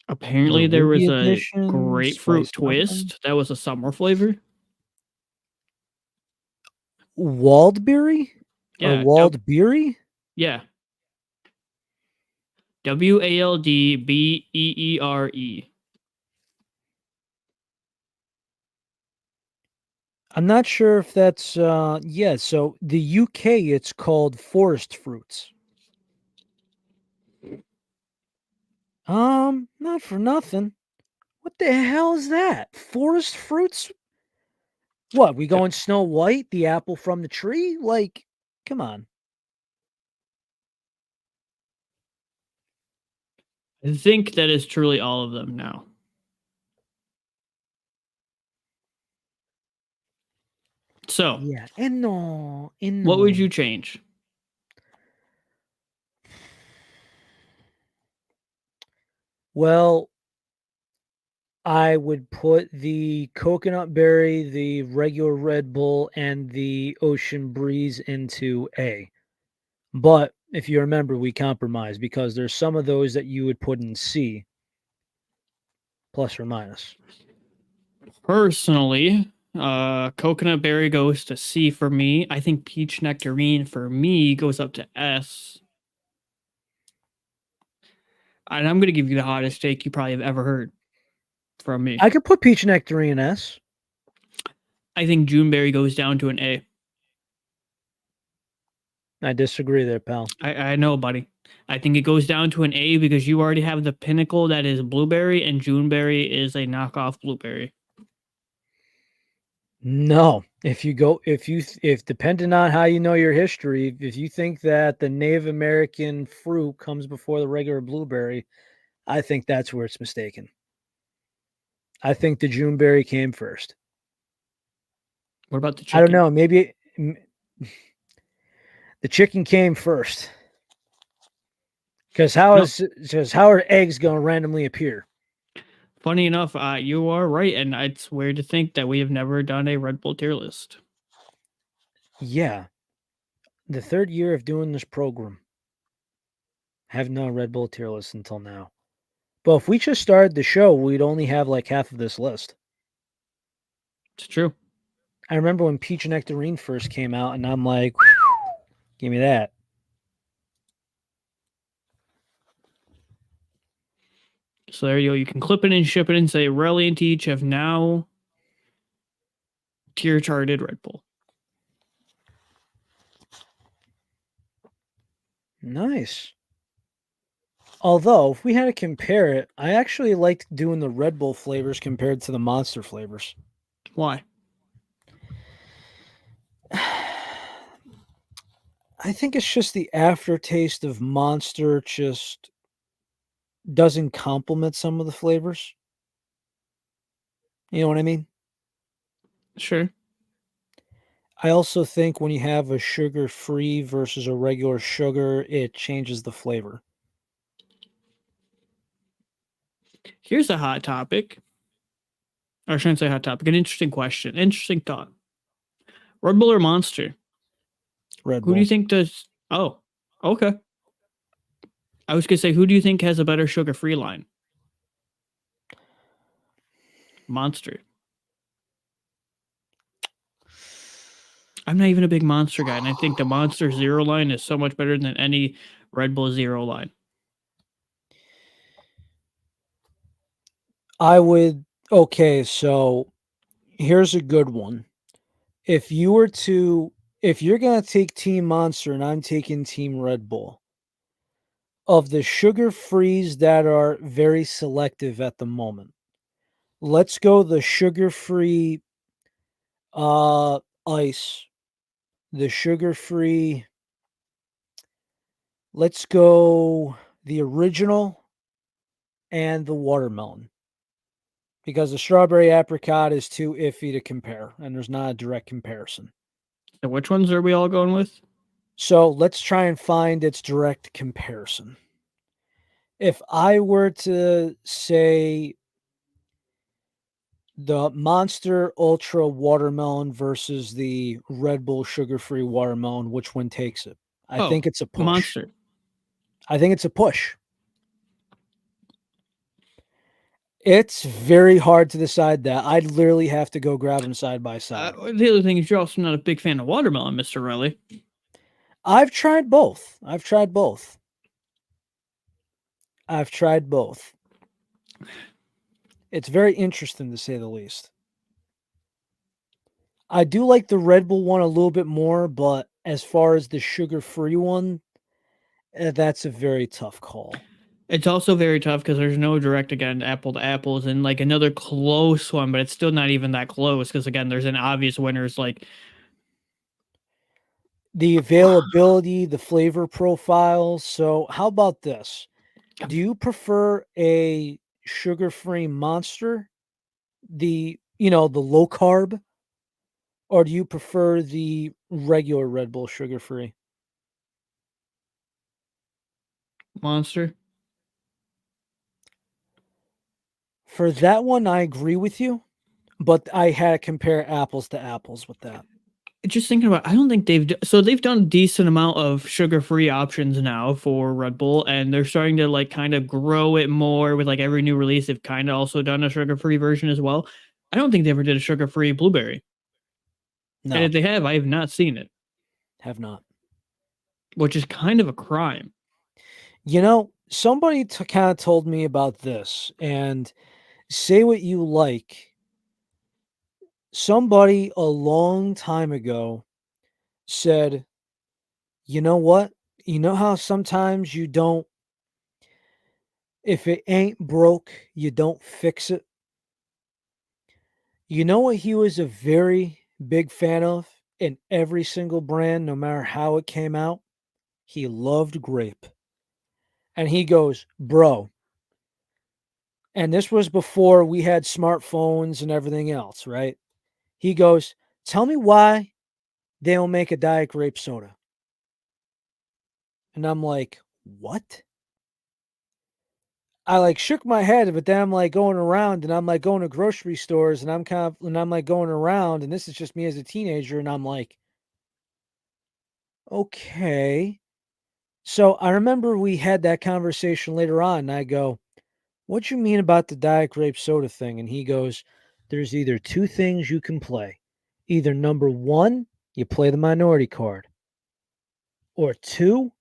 Apparently there Ruby was a edition, grapefruit spice nothing. twist that was a summer flavor. Waldberry or Yeah, Waldberry? yeah. Waldbeere. I'm not sure if that's yeah, so the UK it's called forest fruits. Not for nothing. What the hell is that? Forest fruits? What, we going Snow White, the apple from the tree? Like, come on. I think that is truly all of them now. So, Yeah. And no, and what would no. you change? Well, I would put the coconut berry, the regular Red Bull, and the ocean breeze into A. But If you remember, we compromised because there's some of those that you would put in C, plus or minus. Personally, coconut berry goes to C for me. I think peach nectarine for me goes up to S. And I'm gonna give you the hottest take you probably have ever heard from me. I could put peach nectarine in S. I think Juneberry goes down to an A. I disagree there, pal. I know, buddy. I think it goes down to an A because you already have the pinnacle that is blueberry, and Juneberry is a knockoff blueberry. No, if depending on how you know your history, if you think that the Native American fruit comes before the regular blueberry, I think that's where it's mistaken. I think the Juneberry came first. What about the I don't chicken? know. Maybe the chicken came first. Because No. how are eggs going to randomly appear? Funny enough, you are right, and it's weird to think that we have never done a Red Bull tier list. Yeah, the third year of doing this program, have no Red Bull tier list until now. But if we just started the show, we'd only have like half of this list. It's true. I remember when peach nectarine first came out, and I'm like, give me that. So there you go. You can clip it and ship it and say Relly and Teach have now tier charted Red Bull. Nice. Although, if we had to compare it, I actually liked doing the Red Bull flavors compared to the Monster flavors. Why? I think it's just the aftertaste of Monster just doesn't complement some of the flavors. You know what I mean? Sure. I also think when you have a sugar-free versus a regular sugar, it changes the flavor. Here's a hot topic. Or I shouldn't say hot topic. An interesting question. Interesting thought. Red Bull or Monster? Red Who do you Bull. think does? Oh, okay. I was gonna say, who do you think has a better sugar-free line? Monster. I'm not even a big Monster guy, and I think the Monster Zero line is so much better than any Red Bull Zero line. I would okay, so here's a good one. If you were to if you're going to take Team Monster and I'm taking Team Red Bull, of the sugar-frees that are very selective at the moment, let's go the sugar-free ice, the sugar-free, let's go the original and the watermelon. Because the strawberry apricot is too iffy to compare, and there's not a direct comparison. So which ones are we all going with? So let's try and find its direct comparison. If I were to say the Monster Ultra watermelon versus the Red Bull sugar-free watermelon, which one takes it? I think it's a push. Monster. I think it's a push. It's very hard to decide that. I'd literally have to go grab them side by side. The other thing is you're also not a big fan of watermelon, Mr. Relly. I've tried both. I've tried both. I've tried both. It's very interesting to say the least. I do like the Red Bull one a little bit more, but as far as the sugar-free one, that's a very tough call. It's also very tough because there's no direct, again, apple to apples, and like another close one, but it's still not even that close because, again, there's an obvious winners like the availability, the flavor profile. So, how about this? Do you prefer a sugar-free Monster, the low carb, or do you prefer the regular Red Bull sugar-free? Monster. For that one, I agree with you, but I had to compare apples to apples with that. just thinking about, I don't think so they've done a decent amount of sugar-free options now for Red Bull, and they're starting to like kind of grow it more with like every new release. They've kind of also done a sugar-free version as well. I don't think they ever did a sugar-free blueberry. And if No, they have, I have not seen it, have not. which is kind of a crime. Somebody kind of told me about this, and say what you like. Somebody a long time ago said, you know what? You know how sometimes you don't, if it ain't broke, you don't fix it? You know what he was a very big fan of in every single brand, no matter how it came out? He loved grape. And he goes, bro, and this was before we had smartphones and everything else, right? He goes, tell me why they don't make a Diet Grape soda. And I'm like, what? I like shook my head, but then I'm like going around and I'm like going to grocery stores and I'm like going around and this is just me as a teenager and I'm like, okay. So I remember we had that conversation later on and I go, what you mean about the Diet Grape soda thing? And he goes, there's either two things you can play. Either number one, you play the minority card, or two,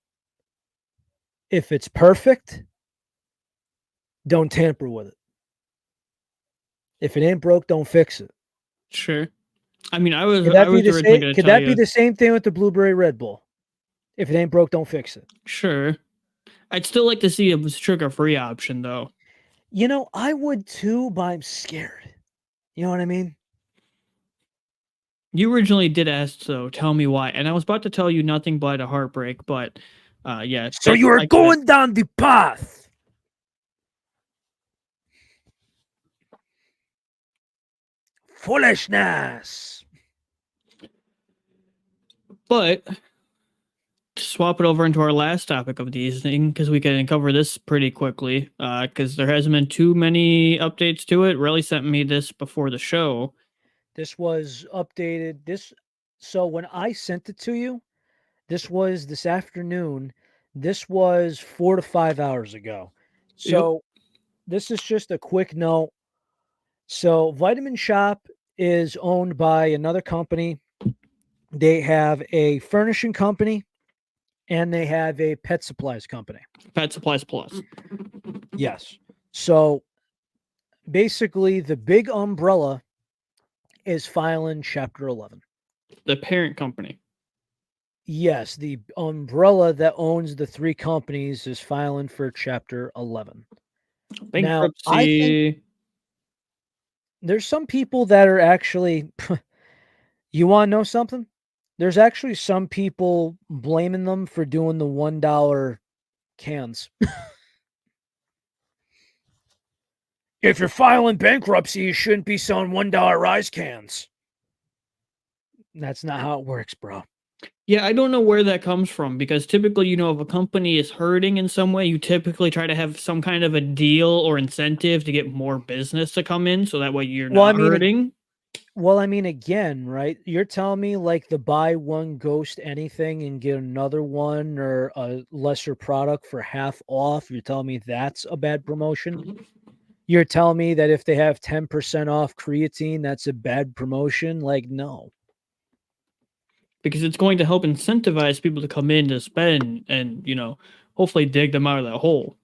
if it's perfect, don't tamper with it. If it ain't broke, don't fix it. Sure. I mean, I was Could I that be was the originally same? going to Could tell that be you, the same thing with the blueberry Red Bull? If it ain't broke, don't fix it. sure. I'd still like to see a sugar-free option though. I would too, but I'm scared. You know what I mean? You originally did ask, so tell me why. And I was about to tell you nothing but a heartbreak, but yeah, So that's you are I kind of going down the path. Foolishness. but to swap it over into our last topic of the evening because we can cover this pretty quickly because there hasn't been too many updates to it. Relly sent me this before the show. This was updated. So when I sent it to you, this was this afternoon. This was 4 to 5 hours ago. Yep. So this is just a quick note. So Vitamin Shop is owned by another company. They have a furnishing company and they have a pet supplies company. Pet Supplies Plus, Yes. So basically, the big umbrella is filing Chapter 11. the parent company. Yes, the umbrella that owns the three companies is filing for Chapter 11. Now, I think Bankruptcy. there's some people that are actually, you want to know something? There's actually some people blaming them for doing the $1 cans. If you're filing bankruptcy, you shouldn't be selling $1 rice cans. That's not how it works, bro. Yeah, I don't know where that comes from because typically, if a company is hurting in some way, you typically try to have some kind of a deal or incentive to get more business to come in so that way you're Well, I not mean, hurting. again, right? You're telling me like the buy one ghost anything and get another one or a lesser product for half off. You're telling me that's a bad promotion? You're telling me that if they have 10% off creatine, that's a bad promotion? Like, no. Because it's going to help incentivize people to come in to spend and, hopefully dig them out of that hole.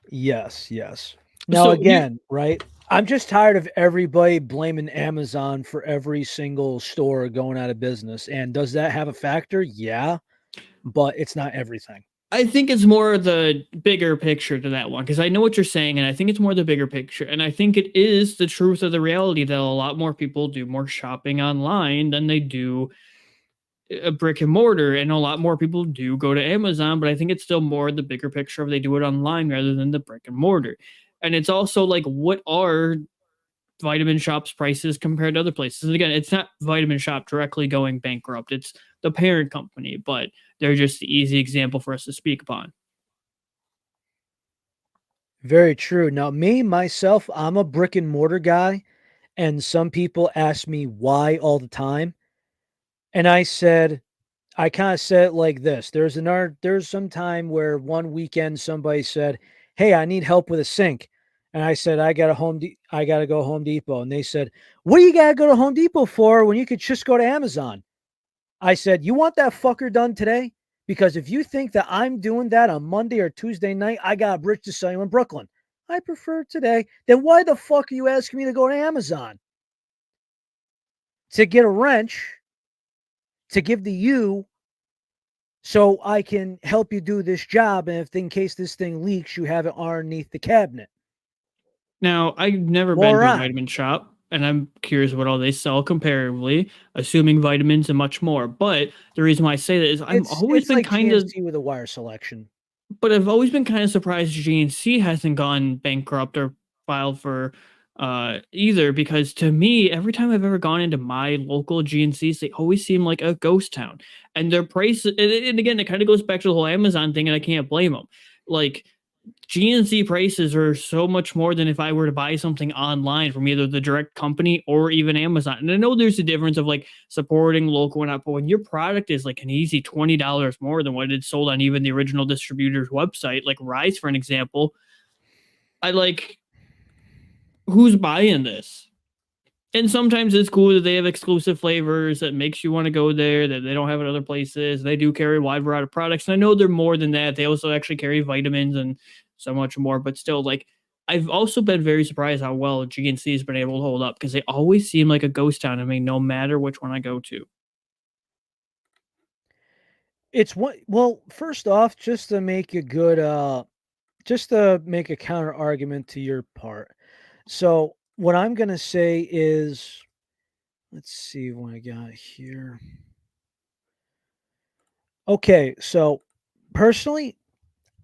Yes, yes. Now, So here, again, right? I'm just tired of everybody blaming Amazon for every single store going out of business. And does that have a factor? Yeah, but it's not everything. I think it's more the bigger picture to that one because I know what you're saying, and I think it's more the bigger picture. And I think it is the truth of the reality that a lot more people do more shopping online than they do a brick and mortar, and a lot more people do go to Amazon, but I think it's still more the bigger picture of they do it online rather than the brick and mortar. And it's also like, what are Vitamin Shop's prices compared to other places? And again, it's not Vitamin Shop directly going bankrupt, it's the parent company, but they're just the easy example for us to speak upon. Very true. Now, me, myself, I'm a brick and mortar guy, and some people ask me why all the time. And I kind of said it like this. There's some time where one weekend somebody said, "Hey, I need help with a sink." And I said, I got to go Home Depot." And they said, "What do you got to go to Home Depot for when you could just go to Amazon?" I said, "You want that fucker done today? Because if you think that I'm doing that on Monday or Tuesday night, I got a bridge to sell you in Brooklyn. I prefer today. Then why the fuck are you asking me to go to Amazon to get a wrench to give to you so I can help you do this job? And if in case this thing leaks, you have it underneath the cabinet." Now, I've never been to a Moron. vitamin shop, and I'm curious what all they sell comparatively, assuming vitamins and much more. But the reason why I say that is I'm always It's been like kind of GNC with a wire selection. but I've always been kind of surprised GNC hasn't gone bankrupt or filed for either, because to me, every time I've ever gone into my local GNCs, they always seem like a ghost town. And their price, and again, it kind of goes back to the whole Amazon thing, and I can't blame them. Like, GNC prices are so much more than if I were to buy something online from either the direct company or even Amazon. And I know there's a difference of like supporting local and not, but when your product is like an easy $20 more than what it's sold on even the original distributor's website, like Rise for an example, I like, who's buying this? And sometimes it's cool that they have exclusive flavors that makes you want to go there that they don't have at other places. They do carry a wide variety of products. And I know they're more than that. They also actually carry vitamins and so much more. But still, like, I've also been very surprised how well GNC has been able to hold up, because they always seem like a ghost town to me, no matter which one I go to. It's what well, first off, just to make a counter argument to your part. So, what I'm going to say is, let's see what I got here. Okay, so personally,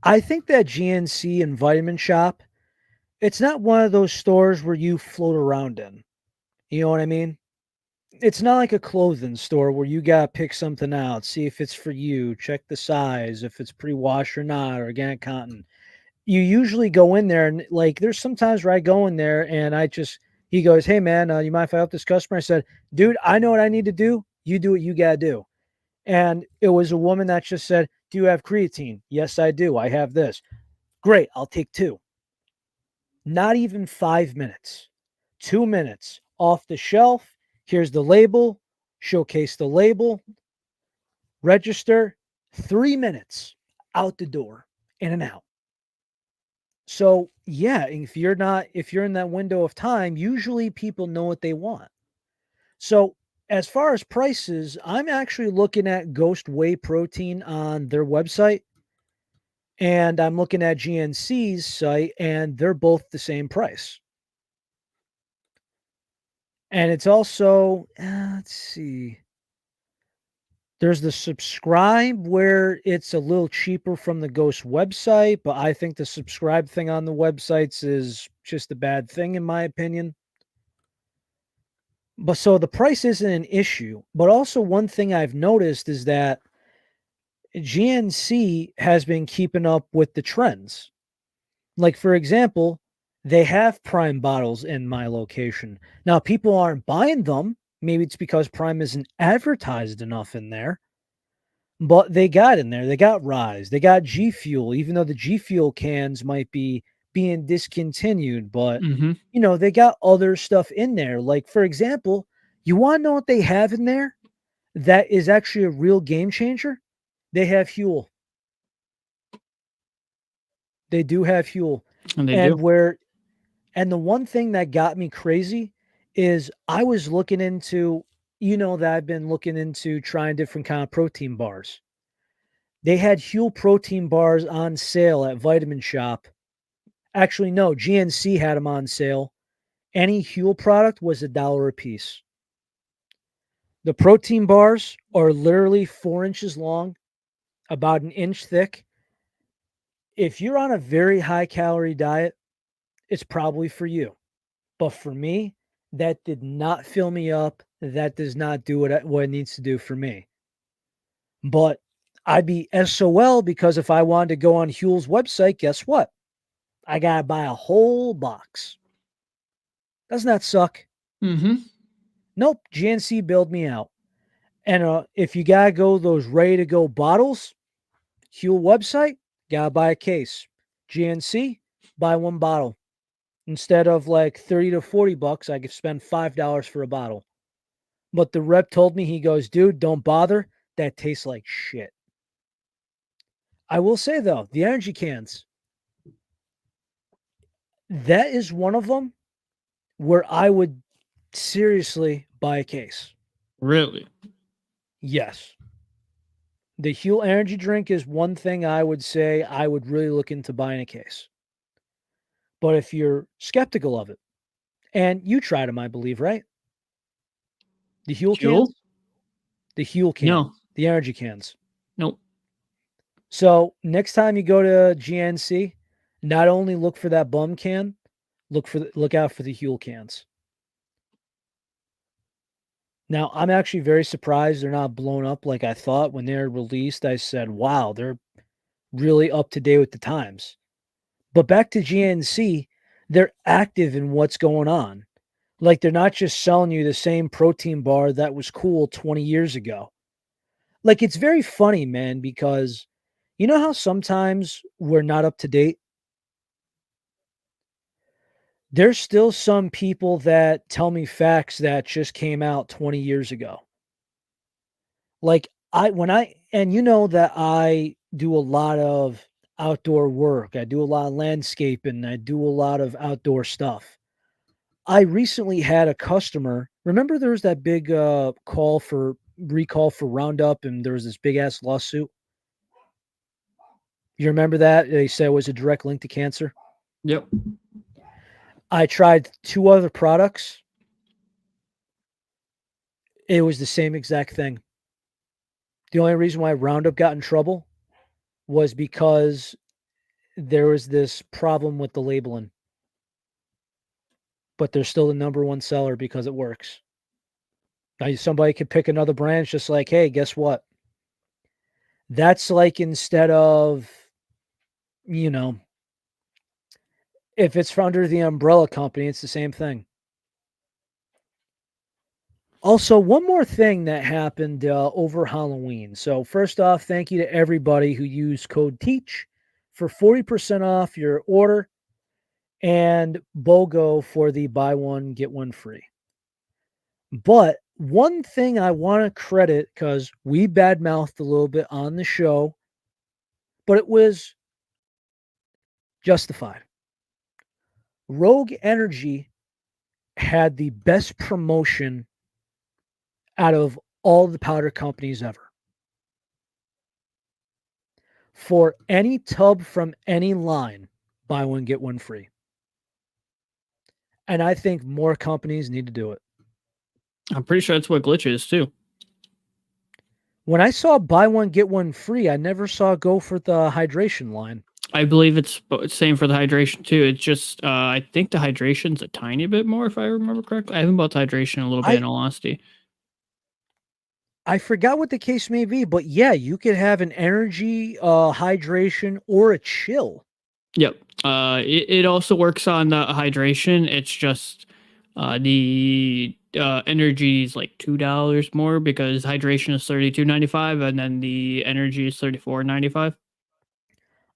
I think that GNC and Vitamin Shop, it's not one of those stores where you float around in. You know what I mean? It's not like a clothing store where you got to pick something out, see if it's for you, check the size, if it's pre-washed or not, or organic cotton. You usually go in there and like there's sometimes where I go in there and he goes, "Hey man, you mind if I help this customer?" I said, "Dude, I know what I need to do. You do what you gotta do." And it was a woman that just said, "Do you have creatine?" "Yes, I do. I have this." "Great, I'll take two." Not even 5 minutes. 2 minutes off the shelf. Here's the label. Showcase the label. Register. 3 minutes out the door, in and out. So, yeah, if you're in that window of time, usually people know what they want. So, as far as prices, I'm actually looking at Ghost Whey Protein on their website and I'm looking at GNC's site and they're both the same price. And it's also, let's see. There's the subscribe where it's a little cheaper from the Ghost website, but I think the subscribe thing on the websites is just a bad thing in my opinion. But so the price isn't an issue. But also one thing I've noticed is that GNC has been keeping up with the trends. Like for example, they have Prime bottles in my location. Now people aren't buying them. Maybe it's because Prime isn't advertised enough in there. But they got in there. They got Rise. They got G Fuel, even though the G Fuel cans might be being discontinued. But, Hmm. they got other stuff in there. Like, for example, you want to know what they have in there that is actually a real game changer? They have Huel. They do have Huel. And they do. And where, and the one thing that got me crazy is I was looking into, that I've been looking into trying different kind of protein bars. They had Huel protein bars on sale at Vitamin Shop. Actually, no, GNC had them on sale. Any Huel product was $1 a piece. The protein bars are literally 4 inches long, about an inch thick. If you're on a very high calorie diet, it's probably for you. But for me, that did not fill me up. That does not do what it needs to do for me. But I'd be SOL because if I wanted to go on Huel's website, guess what? I gotta buy a whole box. Doesn't that suck? Hmm. Nope, GNC bailed me out. And if you gotta go those ready to go bottles, Huel website, gotta buy a case. GNC, buy one bottle. Instead of like 30 to 40 bucks, I could spend $5 for a bottle. But the rep told me, he goes, dude, don't bother. That tastes like shit. I will say though, the energy cans, that is one of them where I would seriously buy a case. Really? Yes. The Huel energy drink is one thing I would say I would really look into buying a case. But if you're skeptical of it, and you tried them, I believe, right? The Huel Fuel? cans? The Huel cans, No. the energy cans. Nope. So next time you go to GNC, not only look for that bum can, look out for the Huel cans. Now, I'm actually very surprised they're not blown up like I thought when they're released. I said, wow, they're really up to date with the times. But back to GNC, they're active in what's going on. Like they're not just selling you the same protein bar that was cool 20 years ago. Like it's very funny, man, because you know how sometimes we're not up to date? There's still some people that tell me facts that just came out 20 years ago. Like and you know that I do a lot of outdoor work. I do a lot of landscaping. I do a lot of outdoor stuff. I recently had a customer. Remember there was that big recall for Roundup and there was this big ass lawsuit? You remember that? They said it was a direct link to cancer. Yep. I tried 2 other products. It was the same exact thing. The only reason why Roundup got in trouble was because there was this problem with the labeling, but they're still the number one seller because it works. Now, somebody could pick another brand, it's just like, hey, guess what? That's like instead of, you know, if it's under the umbrella company, it's the same thing. Also, one more thing that happened over Halloween. So, first off, thank you to everybody who used code TEACH for 40% off your order and BOGO for the buy one, get one free. But one thing I want to credit because we badmouthed a little bit on the show, but it was justified. Rogue Energy had the best promotion out of all the powder companies ever. For any tub from any line, buy one, get one free. And I think more companies need to do it. I'm pretty sure that's what Glitch is too. When I saw buy one, get one free, I never saw go for the hydration line. I believe it's same for the hydration too. It's just I think the hydration's a tiny bit more if I remember correctly. I haven't bought hydration a little bit in all honesty. I forgot what the case may be, but yeah, you could have an energy, hydration, or a chill. Yep. It also works on the hydration. It's just the energy is like $2 more because hydration is $32.95 and then the energy is $34.95.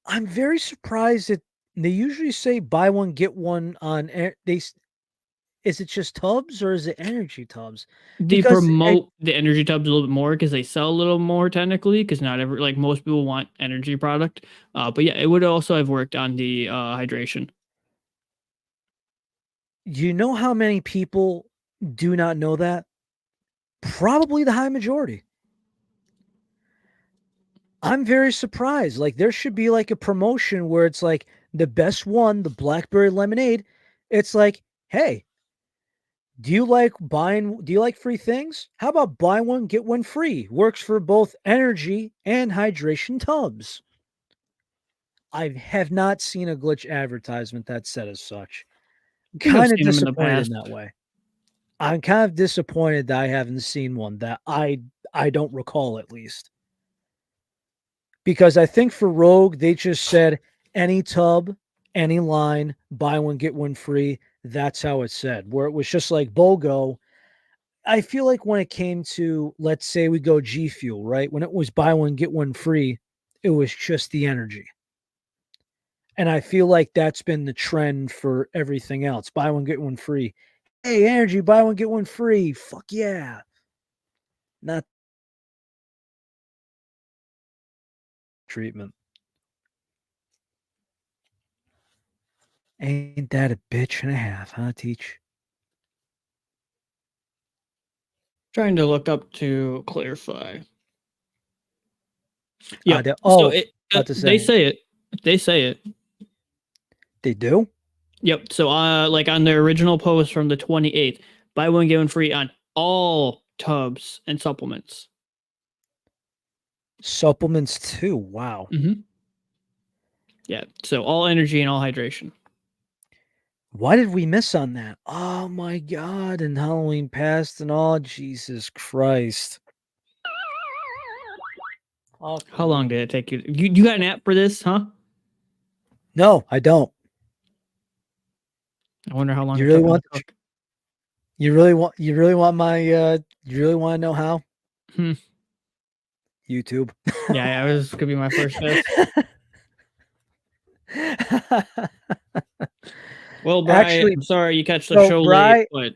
I'm very surprised that they usually say buy one get one on is it just tubs or is it energy tubs? They Because promote the energy tubs a little bit more because they sell a little more technically because not every like most people want energy product. But yeah, it would also have worked on the hydration. do you know how many people do not know that? Probably the high majority. I'm very surprised. Like there should be like a promotion where it's like the best one, the blackberry lemonade. It's like, hey, do you like free things? How about buy one, get one free? Works for both energy and hydration tubs. I have not seen a glitch advertisement that said as such. I think I've Kind of seen them in the disappointed in past. that way. I'm kind of disappointed that I haven't seen one that I don't recall at least. Because I think for Rogue, they just said any tub, any line, buy one, get one free. That's how it said. Where it was just like BOGO. I feel like when it came to, let's say we go G Fuel, right? When it was buy one, get one free, it was just the energy. And I feel like that's been the trend for everything else. Buy one, get one free. Hey, energy, buy one, get one free. Fuck yeah. Not treatment. Ain't that a bitch and a half, huh, Teach? Trying to look up to clarify. Yep. So Oh, about to they say, say it. They say it. they do? Yep. So like on their original post from the 28th, buy one get one free on all tubs and supplements. Supplements too. Wow. Mm-hmm. Yeah. So all energy and all hydration. Why did we miss on that? Oh my god, and Halloween passed and all. Jesus Christ. How long did Fucking it take you? You got an app for this, huh? no, I don't. I wonder how long You it really took them to want cook. you really want my you really want to know how? Hmm. YouTube. Yeah, it was gonna be my first guess. Well, Bri, Actually, I'm sorry you catch the so show late, but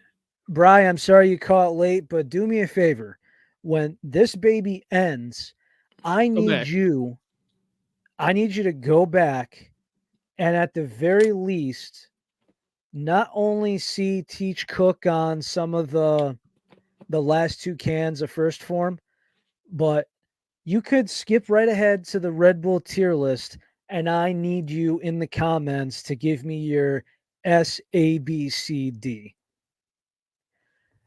Bri, I'm sorry you caught late, but do me a favor. When this baby ends, I go need back. you I need you to go back and at the very least not only see Teach cook on some of the last two cans of first form, but you could skip right ahead to the Red Bull tier list, and I need you in the comments to give me your S, A, B, C, D.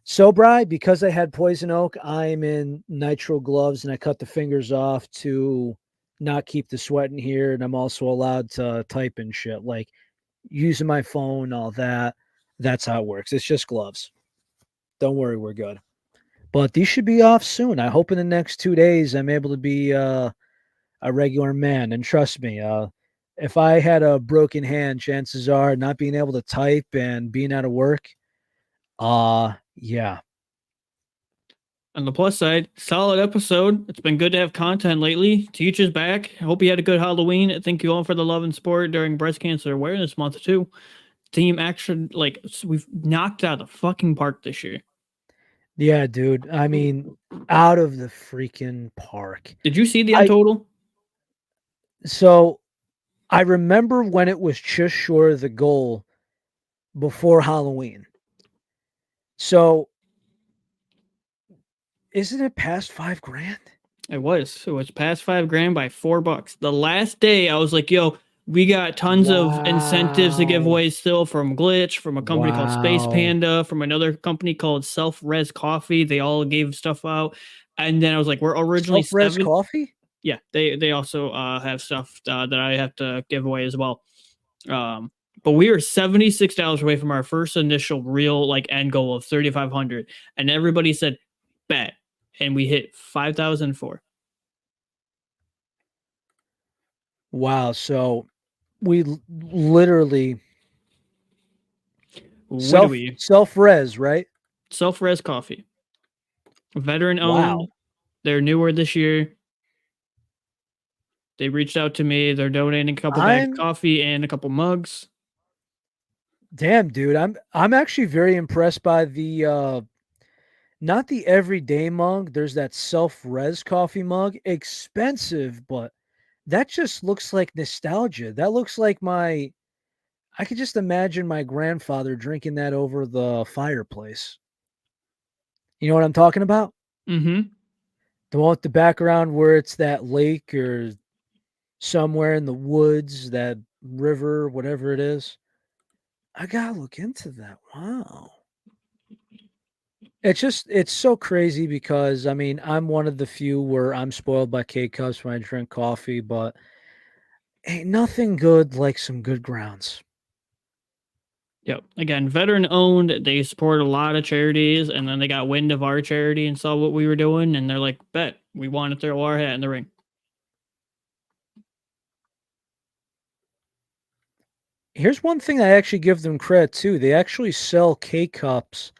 So, Bry, because I had poison oak, I'm in nitrile gloves and I cut the fingers off to not keep the sweat in here. And I'm also allowed to type and shit, like using my phone, all that. That's how it works. It's just gloves. Don't worry, we're good. But these should be off soon. I hope in the next 2 days I'm able to be a regular man. And trust me, if I had a broken hand, chances are not being able to type and being out of work, yeah. On the plus side, solid episode. It's been good to have content lately. Teach is back. I hope you had a good Halloween. Thank you all for the love and support during Breast Cancer Awareness Month too. Team action, like we've knocked out the fucking park this year. Yeah, dude. I mean, out of the freaking park. Did you see the on I total? so I remember when it was just short of the goal before Halloween. So isn't it past 5 grand? It was. So it's past $5 grand by $4. The last day, I was like, "Yo, we got tons of incentives to give Wow. away still from Glitch, from a company called Space Wow. Panda, from another company called Self Res Coffee. They all gave stuff out." And then I was like, "We're originally Self-res seven." coffee? Yeah, they also have stuff that I have to give away as well. Um, but we are $76 away from our first initial real like end goal of 3,500, and everybody said bet, and we hit 5,004. Wow. So we literally What do we? self-res, right? Self Res Coffee, veteran Wow. owned. They're newer this year. They reached out to me. They're donating a couple bags of I'm coffee and a couple mugs. damn, dude. I'm actually very impressed by the not the everyday mug. There's that self-res coffee mug. Expensive, but that just looks like nostalgia. That looks like my I could just imagine my grandfather drinking that over the fireplace. You know what I'm talking about? Mm-hmm. The one with the background where it's that lake or somewhere in the woods, that river, whatever it is. I gotta look into that. Wow. It's so crazy because I mean I'm one of the few where I'm spoiled by K cups when I drink coffee, but ain't nothing good like some good grounds. Yep. Again, veteran owned. They support a lot of charities, and then they got wind of our charity and saw what we were doing, and they're like, "Bet we want to throw our hat in the ring." Here's one thing I actually give them credit to. They actually sell K cups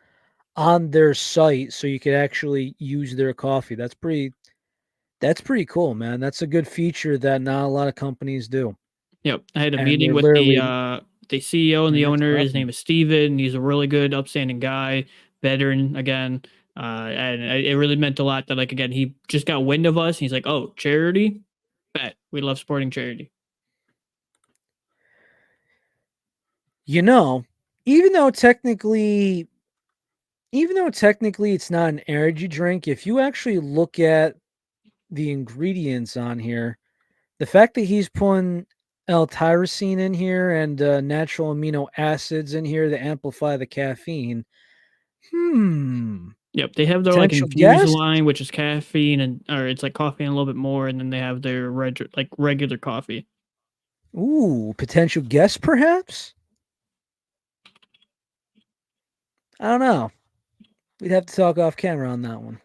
on their site so you could actually use their coffee. That's pretty cool, man. That's a good feature that not a lot of companies do. Yep, I had a And meeting they're with literally the CEO and right the next to owner. His nothing. name is Steven. He's a really good, upstanding guy, veteran again. It really meant a lot that, like, again, he just got wind of us. And he's like, "Oh, charity, bet we love supporting charity." You know, even though technically even though technically it's not an energy drink, if you actually look at the ingredients on here, the fact that he's putting L-tyrosine in here and natural amino acids in here that amplify the caffeine. Hmm. Yep, they have their like Potential infused guess? line, which is caffeine and or it's like coffee and a little bit more, and then they have their like regular coffee. Ooh, potential guess perhaps? I don't know. We'd have to talk off camera on that one.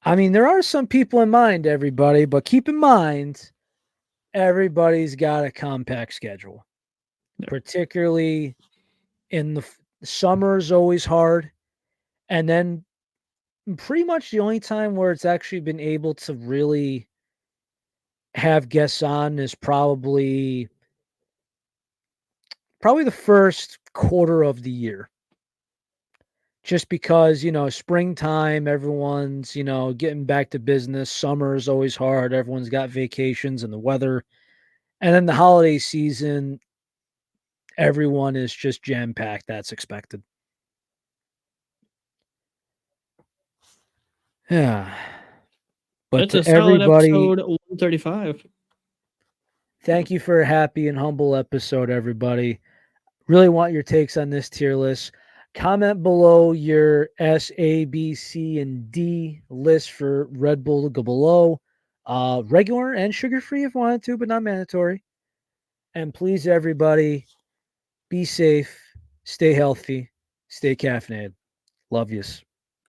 I mean, there are some people in mind, everybody, but keep in mind, everybody's got a compact schedule, Yep. particularly in the summer is always hard. And then pretty much the only time where it's actually been able to really have guests on is probably the first quarter of the year. Just because, springtime, everyone's, getting back to business. Summer is always hard. Everyone's got vacations and the weather. And then the holiday season, everyone is just jam packed. That's expected. Yeah. But That's a to solid everybody, episode 135. thank you for a happy and humble episode, everybody. Really want your takes on this tier list. Comment below your S, A, B, C, and D list for Red Bull go below. Regular and sugar free if wanted to, but not mandatory. And please, everybody, be safe, stay healthy, stay caffeinated. Love yous.